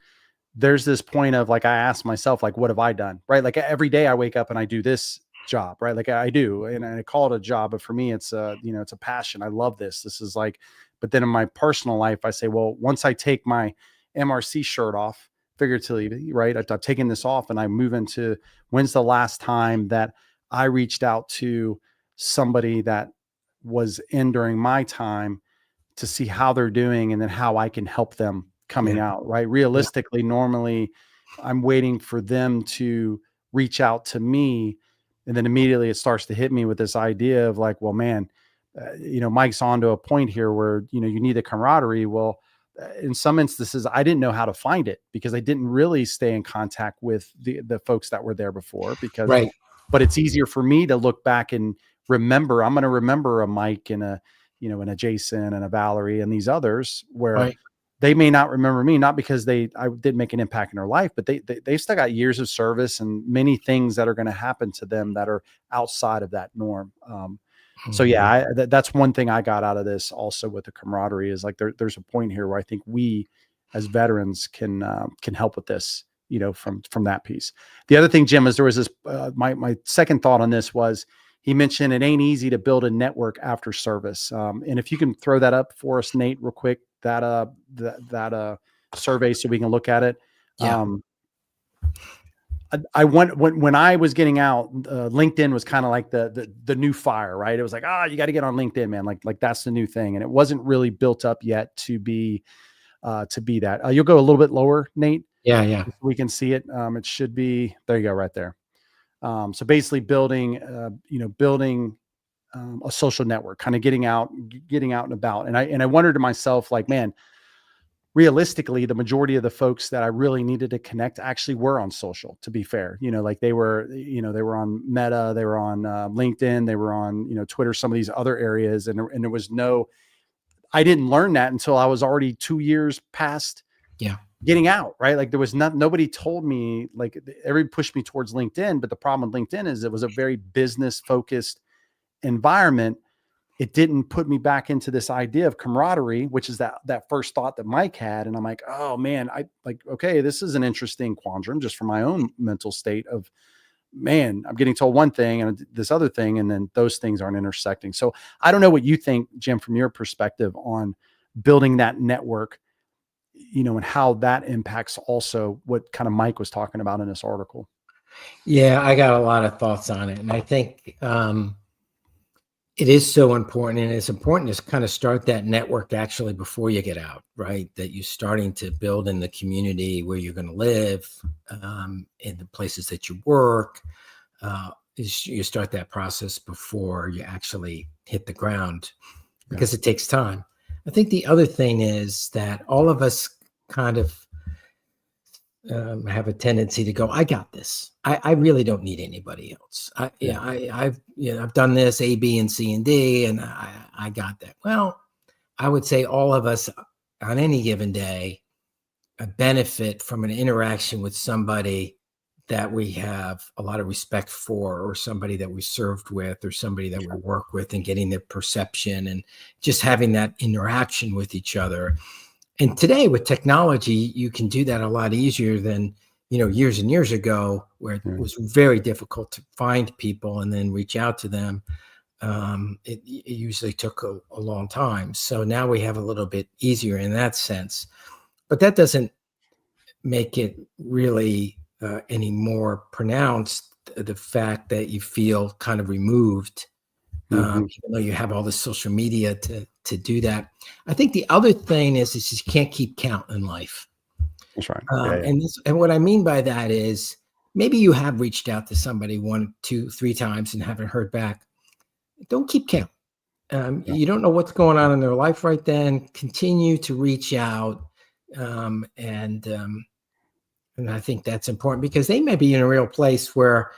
there's this point of like, I asked myself, like, what have I done? Right. Like every day I wake up and I do this job, right? Like I do. And I call it a job, but for me, it's it's a passion. I love this. This is like, but then in my personal life, I say, well, once I take my MRC shirt off, figuratively, right? I've taken this off and I move into, when's the last time that I reached out to somebody that was in during my time to see how they're doing, and then how I can help them coming out, right? Realistically, normally I'm waiting for them to reach out to me. And then immediately it starts to hit me with this idea of like, well, man, Mike's on to a point here where, you need the camaraderie. Well, in some instances, I didn't know how to find it because I didn't really stay in contact with the folks that were there before, because, but it's easier for me to look back and remember. I'm going to remember a Mike and a Jason and a Valerie and these others where they may not remember me, not because I did make an impact in their life, but they've still got years of service and many things that are going to happen to them that are outside of that norm. So yeah, that's one thing I got out of this also with the camaraderie is like, there's a point here where I think we as veterans can help with this, from that piece. The other thing, Jim, is there was this, my second thought on this was, he mentioned it ain't easy to build a network after service. And if you can throw that up for us, Nate, real quick, that survey, so we can look at it. Yeah. I went when I was getting out, LinkedIn was kind of like the new fire, right? It was like, you got to get on LinkedIn, man. Like that's the new thing. And it wasn't really built up yet to be that. You'll go a little bit lower, Nate. Yeah. We can see it. It should be, there you go, right there. So basically building a social network, kind of getting out and about. And I wondered to myself, like, man, realistically, the majority of the folks that I really needed to connect actually were on social, to be fair. Like they were on Meta, they were on LinkedIn, they were on, Twitter, some of these other areas. And there was I didn't learn that until I was already 2 years past getting out, right? Like there was nobody told me, like everybody pushed me towards LinkedIn. But the problem with LinkedIn is it was a very business focused environment. It didn't put me back into this idea of camaraderie, which is that first thought that Mike had. And I'm like, oh man, okay, this is an interesting quandrum just for my own mental state of, man, I'm getting told one thing and this other thing, and then those things aren't intersecting. So I don't know what you think, Jim, from your perspective on building that network, and how that impacts also what kind of Mike was talking about in this article. Yeah, I got a lot of thoughts on it. And I think it is so important. And it's important to kind of start that network actually before you get out, right? That you're starting to build in the community where you're going to live, in the places that you work. You start that process before you actually hit the ground, because it takes time. I think the other thing is that all of us kind of have a tendency to go, I got this. I really don't need anybody else. I've done this A, B, and C and D, and I got that. Well, I would say all of us on any given day benefit from an interaction with somebody that we have a lot of respect for, or somebody that we served with, or somebody that we work with, and getting their perception and just having that interaction with each other. And today with technology, you can do that a lot easier than, years and years ago, where it was very difficult to find people and then reach out to them. It usually took a long time. So now we have a little bit easier in that sense, but that doesn't make it really any more pronounced, the fact that you feel kind of removed, even though you have all the social media to do that. I think the other thing is you can't keep count in life. That's right. And what I mean by that is, maybe you have reached out to somebody 1, 2, 3 times and haven't heard back. Don't keep count. You don't know what's going on in their life right then. Continue to reach out. And I think that's important, because they may be in a real place where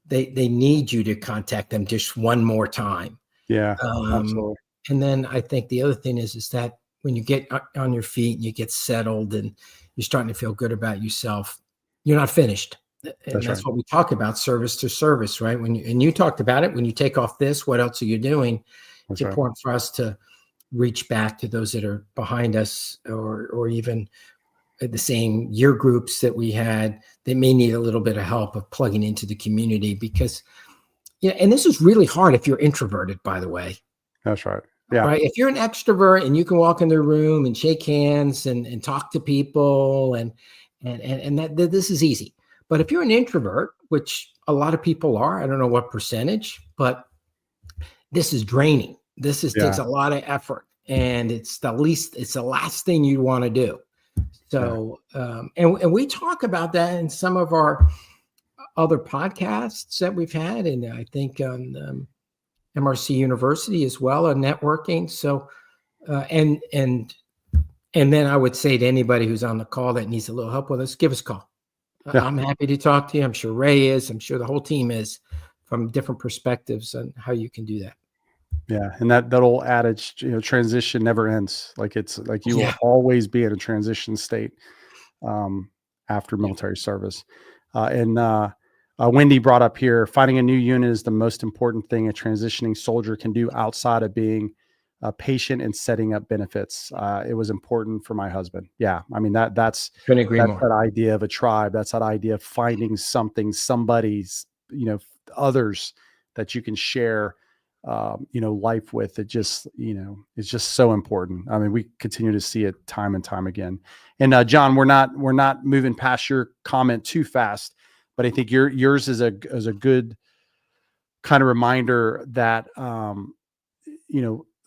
they need you to contact them just one more time. Yeah, absolutely. And then I think the other thing is that when you get on your feet and you get settled and you're starting to feel good about yourself, you're not finished. And that's what we talk about, service to service, right? And you talked about it, when you take off this, what else are you doing? It's important for us to reach back to those that are behind us, or even the same year groups that we had, they may need a little bit of help of plugging into the community, because, and this is really hard if you're introverted, by the way. That's right. Yeah. Right. If you're an extrovert and you can walk in the room and shake hands and talk to people and that this is easy. But if you're an introvert, which a lot of people are, I don't know what percentage, but this is draining. This takes a lot of effort, and it's the last thing you want to do. So, and we talk about that in some of our other podcasts that we've had, and I think on MRC University as well, on networking. So, and then I would say to anybody who's on the call that needs a little help with us, give us a call. I'm happy to talk to you. I'm sure Ray is. I'm sure the whole team is, from different perspectives on how you can do that. Yeah. And that old adage, transition never ends. Like, it's like you will always be in a transition state after military service. Wendy brought up here, finding a new unit is the most important thing a transitioning soldier can do outside of being patient and setting up benefits. It was important for my husband. Yeah. I mean, that's that idea of a tribe. That's that idea of finding somebody's, others that you can share, life with. It just, it's just so important. I mean, we continue to see it time and time again. And John, we're not moving past your comment too fast, but I think yours is a good kind of reminder that,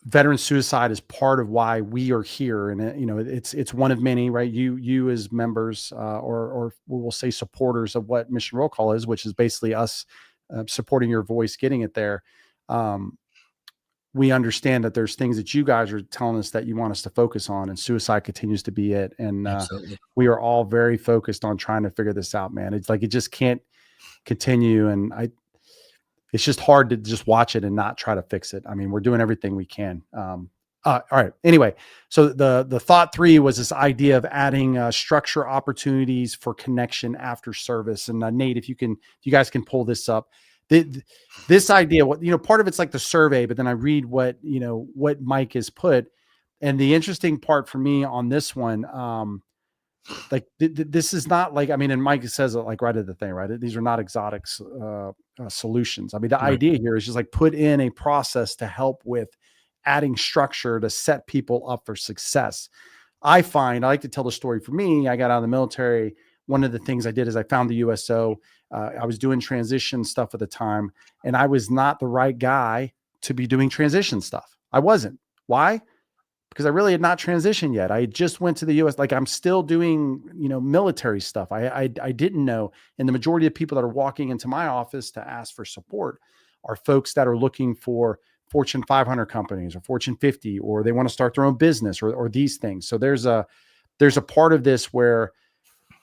veteran suicide is part of why we are here. And it's one of many, right? You as members, or we'll say supporters of what Mission Roll Call is, which is basically us supporting your voice, getting it there. We understand that there's things that you guys are telling us that you want us to focus on, and suicide continues to be it. And we are all very focused on trying to figure this out, man. It's like, it just can't continue. And it's just hard to just watch it and not try to fix it. I mean, we're doing everything we can. All right. Anyway, so the thought 3 was this idea of adding structure opportunities for connection after service. And Nate, if you guys can pull this up. This idea, part of it's like the survey, but then I read what Mike has put. And the interesting part for me on this one, like this is not like, I mean, and Mike says it like right at the thing, right? These are not exotic solutions. I mean, the Right. idea here is just like put in a process to help with adding structure to set people up for success. I like to tell the story for me. I got out of the military. One of the things I did is I found the USO. I was doing transition stuff at the time, and I was not the right guy to be doing transition stuff. I wasn't. Why? Because I really had not transitioned yet. I just went to the US. Like I'm still doing, military stuff. I didn't know. And the majority of people that are walking into my office to ask for support are folks that are looking for Fortune 500 companies or Fortune 50, or they want to start their own business or these things. So there's a part of this where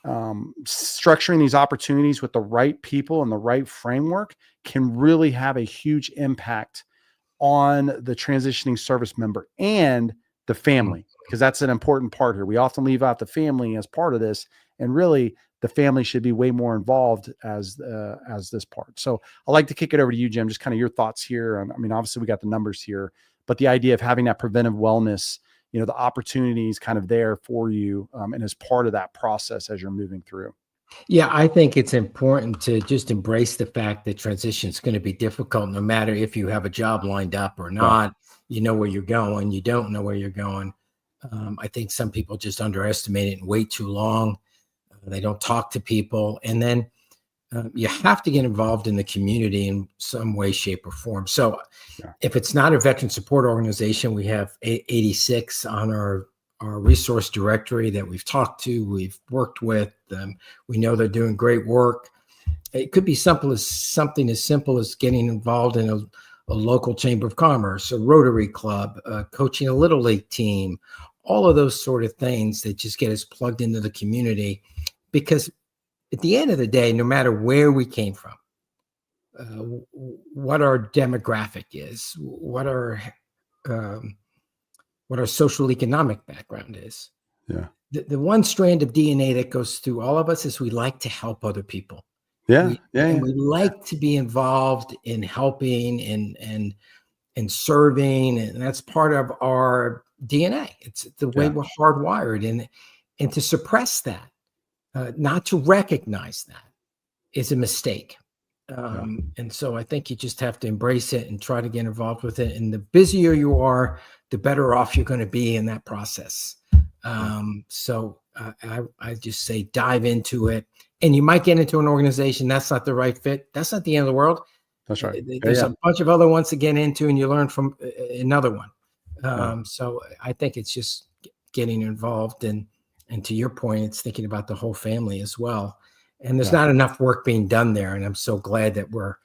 structuring these opportunities with the right people and the right framework can really have a huge impact on the transitioning service member and the family, because that's an important part here. We often leave out the family as part of this, and really the family should be way more involved as this part. So I'd like to kick it over to you, Jim, just kind of your thoughts here. I mean, obviously we got the numbers here, but the idea of having that preventive wellness, the opportunities kind of there for you, and as part of that process as you're moving through. Yeah, I think it's important to just embrace the fact that transition is going to be difficult, no matter if you have a job lined up or not. You know where you're going. You don't know where you're going. I think some people just underestimate it and wait too long. They don't talk to people. And then you have to get involved in the community in some way, shape, or form. So if it's not a veteran support organization, we have 86 on our resource directory that we've talked to, we've worked with. We know they're doing great work. It could be something as simple as getting involved in a local chamber of commerce, a Rotary club, coaching a little league team, all of those sort of things that just get us plugged into the community. Because at the end of the day, no matter where we came from, what our demographic is, what our social economic background is. Yeah. The one strand of DNA that goes through all of us is we like to help other people. Yeah. We like to be involved in helping and serving. And that's part of our DNA. It's the way we're hardwired. And to suppress that, not to recognize that, is a mistake. And so I think you just have to embrace it and try to get involved with it. And the busier you are, the better off you're going to be in that process. So I just say dive into it. And you might get into an organization that's not the right fit. That's not the end of the world. That's right. There's a bunch of other ones to get into, and you learn from another one. So I think it's just getting involved. And to your point, it's thinking about the whole family as well. And there's not enough work being done there. And I'm so glad that we're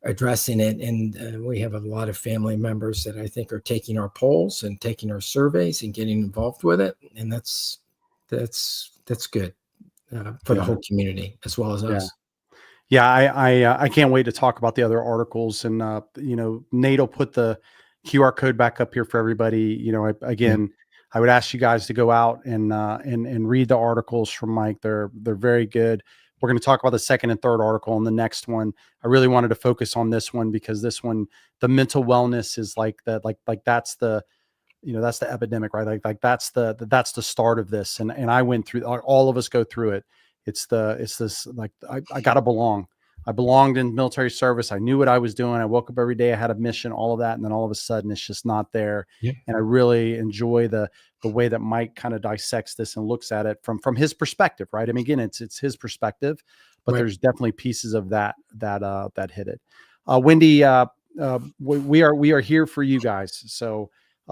addressing it. And we have a lot of family members that I think are taking our polls and taking our surveys and getting involved with it. And that's good for the whole community as well as us. Yeah, I can't wait to talk about the other articles. And Nate will put the QR code back up here for everybody. I would ask you guys to go out and read the articles from Mike. They're very good. We're going to talk about the second and third article and the next one. I really wanted to focus on this one because this one, the mental wellness is like that, like that's the, that's the epidemic, right? Like that's the start of this. And I went through, all of us go through it. It's this, like, I gotta belong. I belonged in military service. I knew what I was doing. I woke up every day. I had a mission, all of that. And then all of a sudden it's just not there. Yeah. And I really enjoy the way that Mike kind of dissects this and looks at it from his perspective, right? I mean, again, it's his perspective, but there's definitely pieces of that hit it. Wendy, we are here for you guys. So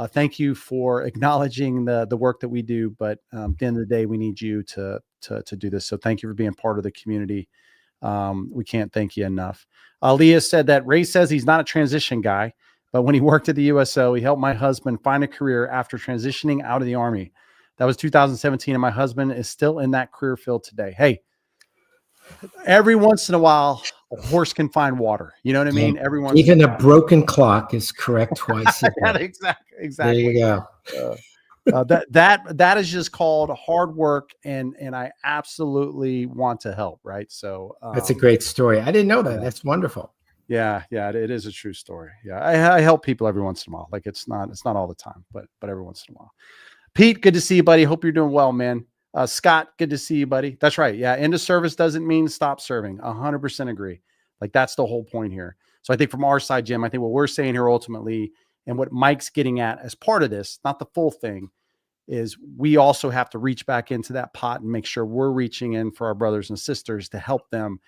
thank you for acknowledging the work that we do, but at the end of the day, we need you to do this. So thank you for being part of the community. We can't thank you enough. Leah said that Ray says he's not a transition guy, but when he worked at the USO, he helped my husband find a career after transitioning out of the Army. That was 2017, and my husband is still in that career field today. Hey, every once in a while, a horse can find water. You know what I mean? Yeah. Even a broken clock is correct twice a day. Exactly. There you go. That is just called hard work, and I absolutely want to help. Right. So that's a great story. I didn't know that. Yeah. That's wonderful. Yeah. It is a true story. Yeah. I help people every once in a while. Like it's not all the time, but every once in a while. Pete, good to see you, buddy. Hope you're doing well, man. Scott, good to see you, buddy. That's right. Yeah. End of service doesn't mean stop serving. 100% agree. Like that's the whole point here. So I think from our side, Jim, I think what we're saying here ultimately, and what Mike's getting at as part of this, not the full thing, is we also have to reach back into that pot and make sure we're reaching in for our brothers and sisters to help them.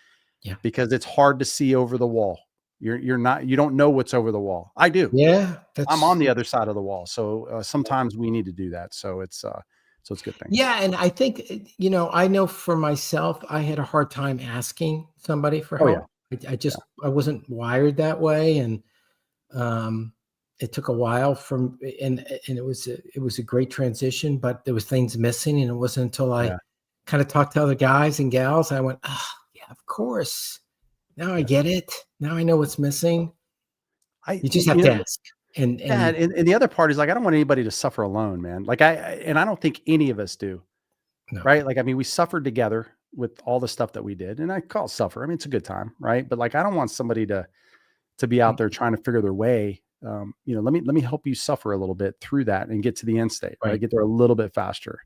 Yeah. Because it's hard to see over the wall. You don't know what's over the wall. I do. Yeah. I'm on the other side of the wall. So sometimes we need to do that. So it's a good thing. Yeah. And I think, I know for myself, I had a hard time asking somebody for help. I wasn't wired that way. And, it took a while and it was a great transition, but there was things missing. And it wasn't until I kind of talked to other guys and gals, I went, oh yeah, of course. Now I get it. Now I know what's missing. You just have to ask. And the other part is like, I don't want anybody to suffer alone, man. Like I don't think any of us do. No. Right. Like, I mean, we suffered together with all the stuff that we did, and I call it suffer. I mean, it's a good time. Right. But like, I don't want somebody to be out there trying to figure their way. Let me help you suffer a little bit through that and get to the end state, right? Get there a little bit faster.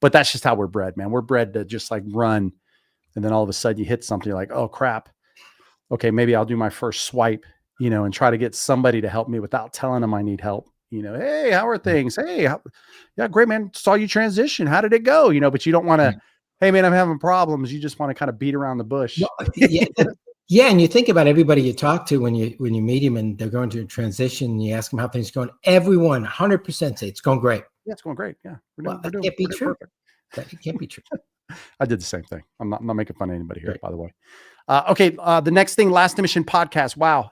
But that's just how we're bred, man. We're bred to just like run. And then all of a sudden you hit something, you're like, oh crap. Okay. Maybe I'll do my first swipe, and try to get somebody to help me without telling them I need help. Hey, how are things? Hey, yeah, great, man. Saw you transition. How did it go? But you don't want to, hey man, I'm having problems. You just want to kind of beat around the bush. No, yeah. And you think about everybody you talk to when you meet them and they're going through a transition and you ask them how things are going, everyone 100% say it's going great. Yeah, it's going great. Yeah. That can't be true. It can't be true. I did the same thing. I'm not making fun of anybody here, by the way. Okay. The next thing, Last Emission podcast. Wow.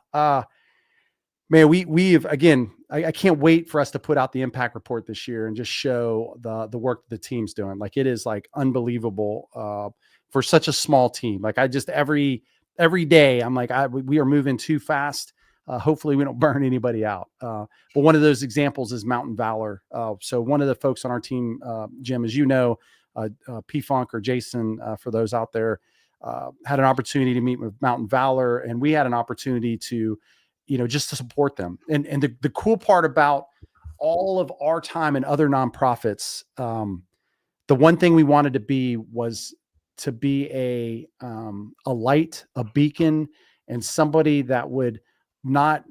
Man, we've again, I can't wait for us to put out the impact report this year and just show the work the team's doing. Like it is like unbelievable for such a small team. Like I just, every day I'm like, we are moving too fast. Hopefully we don't burn anybody out. But one of those examples is Mountain Valor. So one of the folks on our team, Jim, as you know, P Funk or Jason, for those out there, had an opportunity to meet with Mountain Valor, and we had an opportunity to, just to support them. And the cool part about all of our time and other nonprofits, the one thing we wanted to be was to be a light, a beacon, and somebody that would not,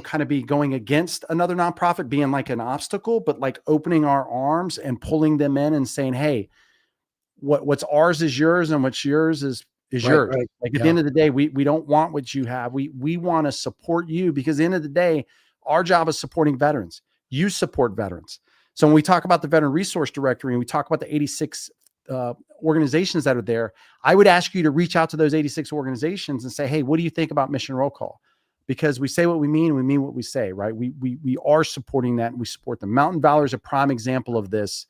kind of be going against another nonprofit, being like an obstacle, but like opening our arms and pulling them in and saying, hey, what's ours is yours and what's yours is yours. Right. Like at the end of the day, we don't want what you have. We want to support you, because at the end of the day, our job is supporting veterans. You support veterans. So when we talk about the Veteran Resource Directory and we talk about the 86 organizations that are there, I would ask you to reach out to those 86 organizations and say, hey, what do you think about Mission Roll Call? Because we say what we mean, we mean what we say, right? We are supporting that, and we support them. Mountain Valor is a prime example of this.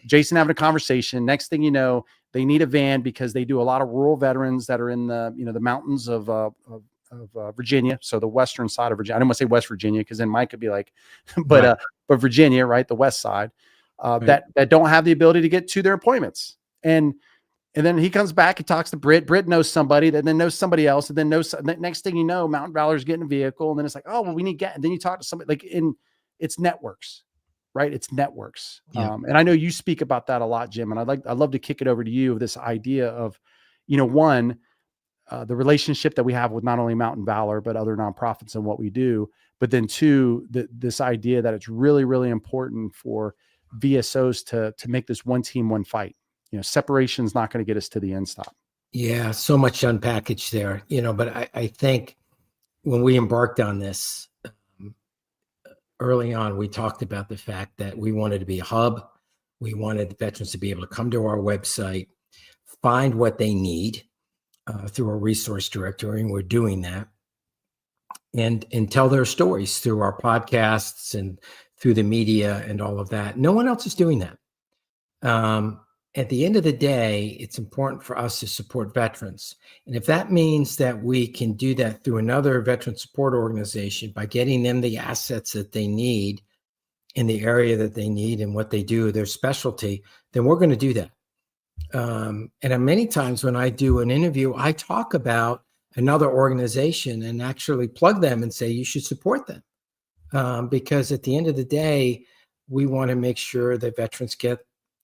Jason having a conversation. Next thing you know, they need a van because they do a lot of rural veterans that are in the, the mountains of Virginia. So the western side of Virginia. I don't want to say West Virginia, because then Mike could be like, but Virginia, right? The west side, that don't have the ability to get to their appointments. And then he comes back, he talks to Britt. Britt knows somebody that then knows somebody else. And then next thing you know, Mountain Valor's getting a vehicle. And then it's like, oh, well, we need and then you talk to somebody like it's networks, right? It's networks. Yeah. And I know you speak about that a lot, Jim. And I'd love to kick it over to you, this idea of, one, the relationship that we have with not only Mountain Valor, but other nonprofits and what we do. But then two, this idea that it's really, really important for VSOs to make this one team, one fight. Separation is not going to get us to the end stop. Yeah, so much unpackaged there, but I think when we embarked on this early on, we talked about the fact that we wanted to be a hub. We wanted veterans to be able to come to our website, find what they need through our resource directory, and we're doing that, and tell their stories through our podcasts and through the media and all of that. No one else is doing that. At the end of the day, it's important for us to support veterans. And if that means that we can do that through another veteran support organization by getting them the assets that they need in the area that they need and what they do, their specialty, then we're going to do that. And many times when I do an interview, I talk about another organization and actually plug them and say, you should support them. Because at the end of the day, we want to make sure that veterans get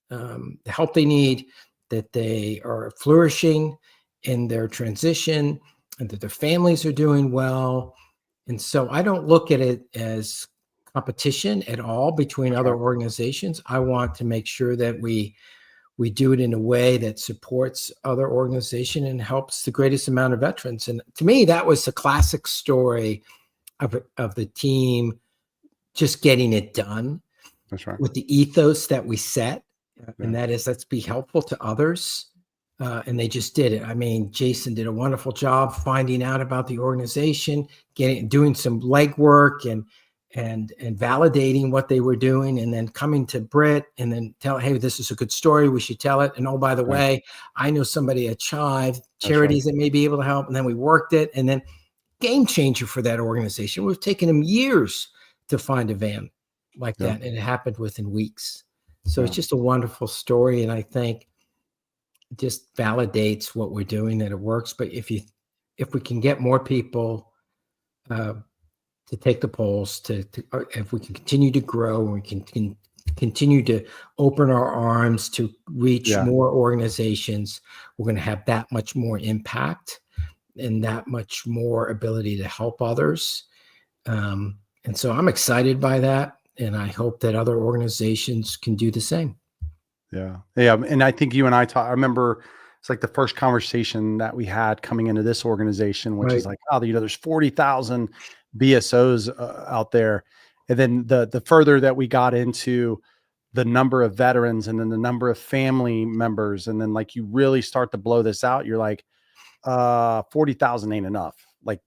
the help they need, that they are flourishing in their transition, and that their families are doing well. And so I don't look at it as competition at all between other organizations. I want to make sure that we do it in a way that supports other organization and helps the greatest amount of veterans. And to me, that was the classic story of the team just getting it done. That's right. With the ethos that we set, and that is, let's be helpful to others. And they just did it. I mean, Jason did a wonderful job finding out about the organization, doing some legwork and validating what they were doing, and then coming to Britt and then hey, this is a good story, we should tell it. And oh, by the way, I know somebody at Chive Charities that may be able to help. And then we worked it, and then game changer for that organization. We've taken them years to find a van like that, and it happened within weeks. So it's just a wonderful story, and I think it just validates what we're doing, that it works. But if we can get more people to take the polls, if we can continue to grow, and we can continue to open our arms to reach more organizations, we're going to have that much more impact and that much more ability to help others. And so I'm excited by that, and I hope that other organizations can do the same. Yeah. And I think you and I I remember it's like the first conversation that we had coming into this organization, which is like, oh, there's 40,000 BSOs out there. And then the further that we got into the number of veterans, and then the number of family members, and then like you really start to blow this out, you're like, 40,000 ain't enough. Like,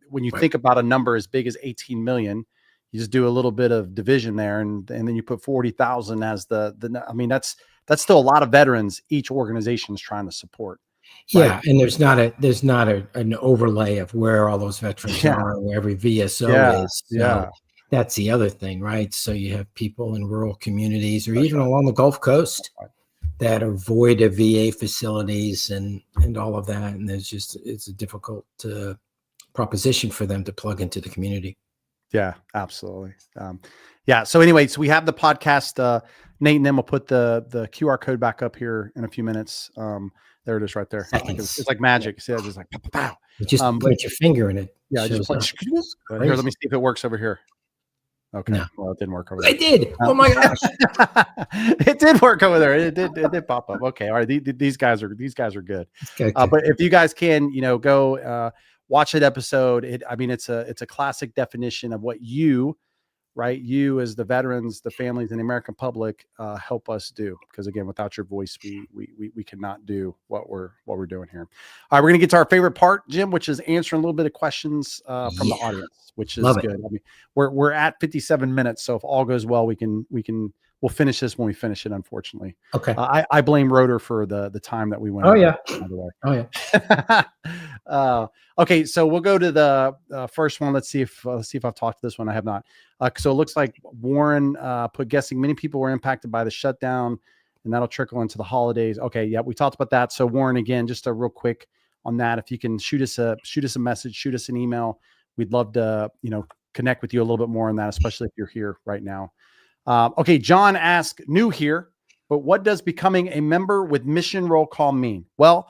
when you think about a number as big as 18 million, you just do a little bit of division there, and then you put 40,000 as I mean, that's still a lot of veterans each organization is trying to support. Yeah. Right? And there's not an overlay of where all those veterans are, where every VSO is. So that's the other thing, right? So you have people in rural communities, or even along the Gulf Coast, that are void of VA facilities and all of that. And it's a difficult proposition for them to plug into the community. Yeah, absolutely. So anyway, so we have the podcast, Nate, and then we'll put the QR code back up here in a few minutes. There it is right there. It's like magic. See, it's just like, pow, pow, pow. You just put your finger in it. Yeah. Just here, let me see if it works over here. Okay. No. Well, it didn't work over there. It did. Oh my gosh. It did work over there. It did pop up. Okay. All right. These guys are good. Okay. But if you guys can, go, watch that episode. It's a classic definition of what you as the veterans, the families, and the American public help us do. Because again, without your voice, we cannot do what we're doing here. All right, we're gonna get to our favorite part, Jim, which is answering a little bit of questions from the audience, which is good. I mean, we're at 57 minutes, so if all goes well, we'll finish this when we finish it. Unfortunately, okay. I blame Rotor for the time that we went. Oh yeah. By the way. Oh yeah. Okay, so we'll go to the first one. Let's see if I've talked to this one. I have not. So it looks like Warren guessing many people were impacted by the shutdown, and that'll trickle into the holidays. Okay, yeah, we talked about that. So Warren, again, just a real quick on that. If you can shoot us a message, shoot us an email. We'd love to connect with you a little bit more on that, especially if you're here right now. Okay, John asked, new here, but what does becoming a member with mission roll call mean? Well,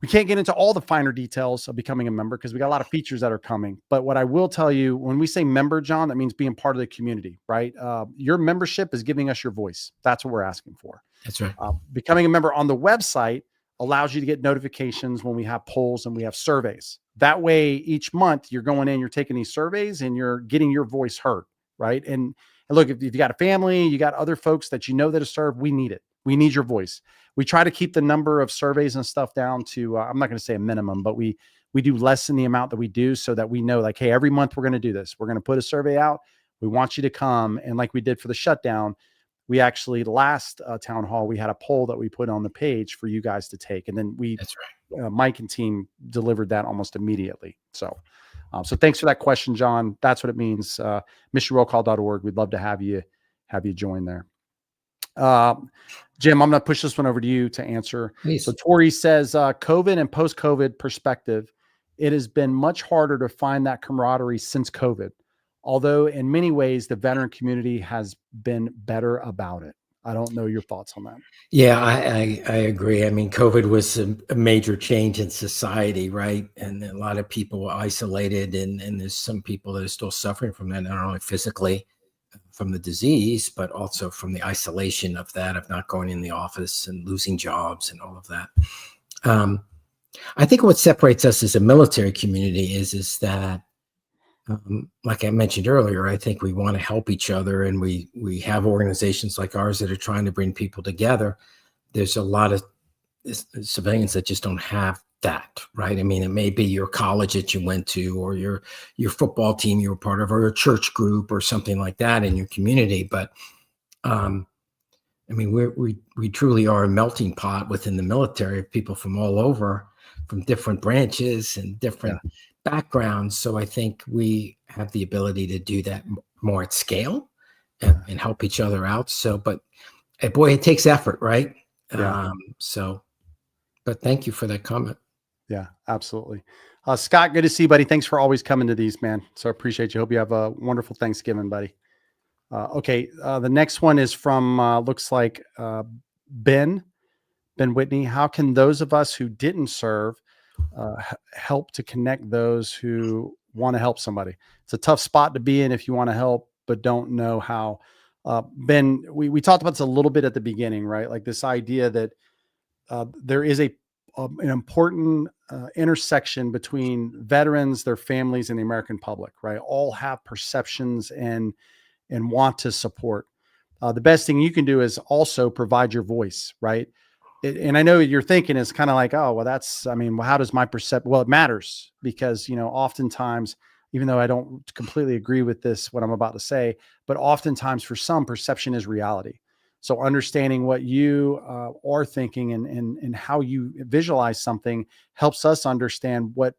we can't get into all the finer details of becoming a member because we got a lot of features that are coming. But what I will tell you, when we say member, John, that means being part of the community, right? Your membership is giving us your voice. That's what we're asking for. That's right. Becoming a member on the website allows you to get notifications when we have polls and we have surveys. That way, each month you're going in, you're taking these surveys, and you're getting your voice heard, right? And look, if you got a family, you got other folks that that are served, we need it. We need your voice. We try to keep the number of surveys and stuff down to, I'm not going to say a minimum, but we do less than the amount that we do, so that we know, like, hey, every month we're going to do this. We're going to put a survey out. We want you to come. And like we did for the shutdown, we actually, last town hall, we had a poll that we put on the page for you guys to take. And then that's right. Mike and team delivered that almost immediately. So thanks for that question, John. That's what it means. missionrollcall.org. We'd love to have you join there. Jim, I'm going to push this one over to you to answer. Please. So Tori says, COVID and post-COVID perspective, it has been much harder to find that camaraderie since COVID. Although in many ways, the veteran community has been better about it. I don't know your thoughts on that. Yeah, I agree. I mean, COVID was a major change in society, right? And a lot of people were isolated, and there's some people that are still suffering from that, not only physically from the disease, but also from the isolation of that, of not going in the office and losing jobs and all of that. I think what separates us as a military community is that, like I mentioned earlier, I think we want to help each other, and we have organizations like ours that are trying to bring people together. There's a lot of civilians that just don't have that, right? I mean, it may be your college that you went to, or your football team you were part of, or a church group or something like that in your community. But I mean, we truly are a melting pot within the military of people from all over, from different branches and different backgrounds. So I think we have the ability to do that more at scale and help each other out. So, but boy, it takes effort, right? Yeah. But thank you for that comment. Yeah, absolutely. Scott, good to see you, buddy. Thanks for always coming to these, man. So I appreciate you. Hope you have a wonderful Thanksgiving, buddy. Okay. The next one is from, looks like Ben Whitney. How can those of us who didn't serve help to connect those who want to help somebody? It's a tough spot to be in if you want to help, but don't know how. Ben, we talked about this a little bit at the beginning, right? Like this idea that there is an important intersection between veterans, their families, and the American public, right? All have perceptions and want to support. The best thing you can do is also provide your voice, right? And I know you're thinking is kind of like, oh, well, that's, I mean, well, how does my perception? Well, it matters because, oftentimes, even though I don't completely agree with this, what I'm about to say, but oftentimes for some, perception is reality. So understanding what you are thinking and how you visualize something helps us understand what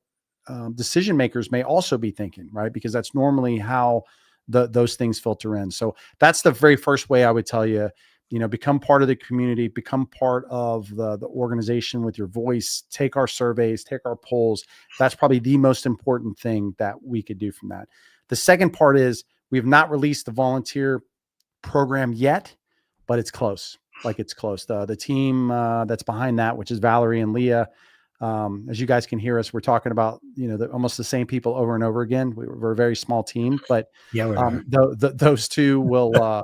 decision makers may also be thinking, right? Because that's normally how those things filter in. So that's the very first way I would tell you, become part of the community, become part of the organization with your voice, take our surveys, take our polls. That's probably the most important thing that we could do from that. The second part is we have not released the volunteer program yet, but it's close. Like it's close. The team that's behind that, which is Valerie and Leah, as you guys can hear us, we're talking about, almost the same people over and over again. We're a very small team, but those two will,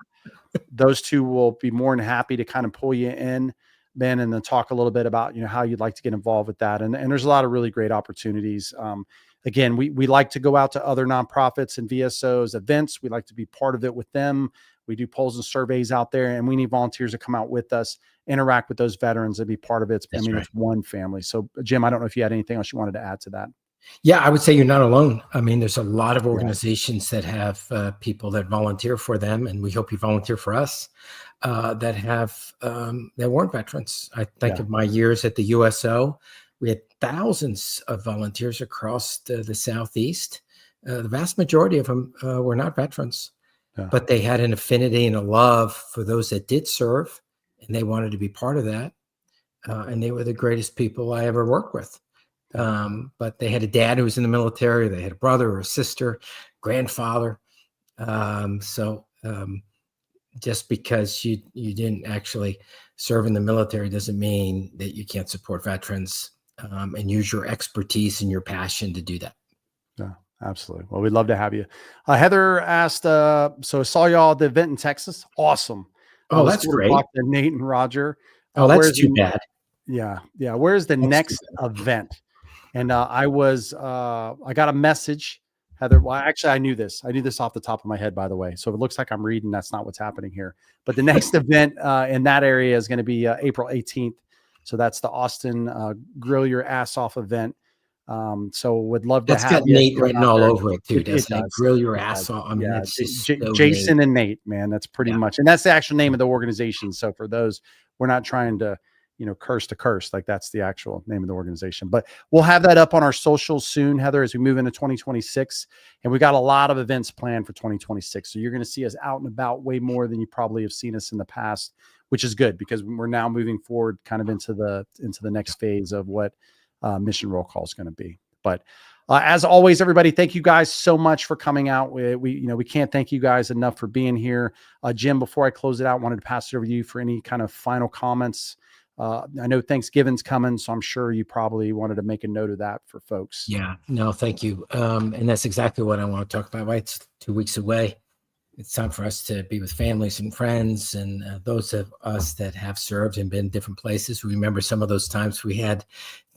be more than happy to kind of pull you in, Ben, and then talk a little bit about, how you'd like to get involved with that. And there's a lot of really great opportunities. Again, we like to go out to other nonprofits and VSOs events. We like to be part of it with them. We do polls and surveys out there, and we need volunteers to come out with us, interact with those veterans, and be part of it. It's one family. So Jim, I don't know if you had anything else you wanted to add to that. Yeah, I would say you're not alone. I mean, there's a lot of organizations that have people that volunteer for them, and we hope you volunteer for us, that have that weren't veterans. I think of my years at the USO. We had thousands of volunteers across the Southeast. The vast majority of them were not veterans, but they had an affinity and a love for those that did serve, and they wanted to be part of that. And they were the greatest people I ever worked with. But they had a dad who was in the military. They had a brother or a sister, grandfather. Just because you didn't actually serve in the military doesn't mean that you can't support veterans and use your expertise and your passion to do that. Yeah, absolutely. Well, we'd love to have you. Heather asked, so I saw y'all at the event in Texas. Awesome. Oh, that's great. Nate and Roger. Oh, that's too bad. Yeah. Where's the next event? And I got a message, Heather. Well, actually, I knew this. I knew this off the top of my head, by the way. So if it looks like I'm reading, that's not what's happening here. But the next event in that area is going to be April 18th. So that's the Austin Grill Your Ass Off event. So would love to have. That's got Nate written all over it too, doesn't it? Grill Your Ass Off. I mean, yeah, that's just so Jason and Nate, man. That's pretty much, and that's the actual name of the organization. So for those, we're not trying to, curse to curse, like that's the actual name of the organization. But we'll have that up on our socials soon, Heather, as we move into 2026. And we got a lot of events planned for 2026. So you're going to see us out and about way more than you probably have seen us in the past, which is good because we're now moving forward kind of into the next phase of what Mission Roll Call is going to be. But as always, everybody, thank you guys so much for coming out. We can't thank you guys enough for being here. Jim, before I close it out, wanted to pass it over to you for any kind of final comments. I know Thanksgiving's coming, so I'm sure you probably wanted to make a note of that for folks. Yeah, no, thank you. And that's exactly what I want to talk about, right? It's 2 weeks away. It's time for us to be with families and friends, and those of us that have served and been in different places. We remember some of those times we had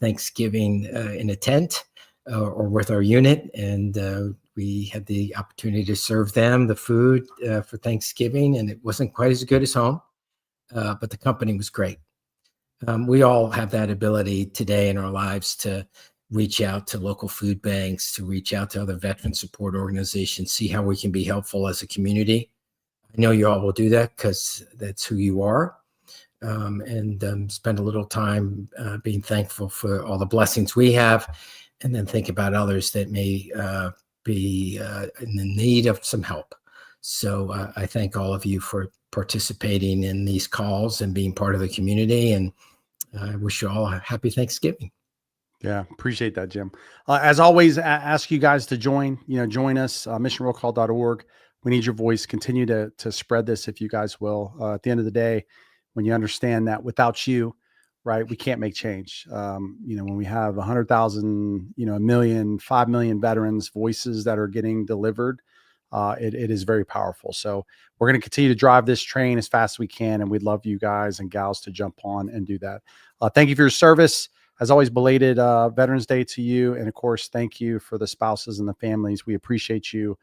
Thanksgiving in a tent or with our unit, and we had the opportunity to serve them the food for Thanksgiving, and it wasn't quite as good as home, but the company was great. We all have that ability today in our lives to reach out to local food banks, to reach out to other veteran support organizations, see how we can be helpful as a community. I know you all will do that because that's who you are. And spend a little time being thankful for all the blessings we have, and then think about others that may be in the need of some help. So I thank all of you for participating in these calls and being part of the community. And I wish you all a happy Thanksgiving. Yeah, appreciate that, Jim. As always, ask you guys to join us, missionrollcall.org. We need your voice. Continue to spread this if you guys will. At the end of the day, when you understand that without you, right, we can't make change. When we have 100,000, a million, 5 million veterans voices that are getting delivered, it is very powerful. So we're going to continue to drive this train as fast as we can. And we'd love you guys and gals to jump on and do that. Thank you for your service. As always, belated Veterans Day to you. And of course, thank you for the spouses and the families. We appreciate you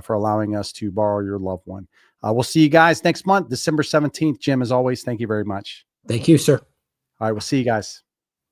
for allowing us to borrow your loved one. We'll see you guys next month, December 17th. Jim, as always, thank you very much. Thank you, sir. All right, we'll see you guys.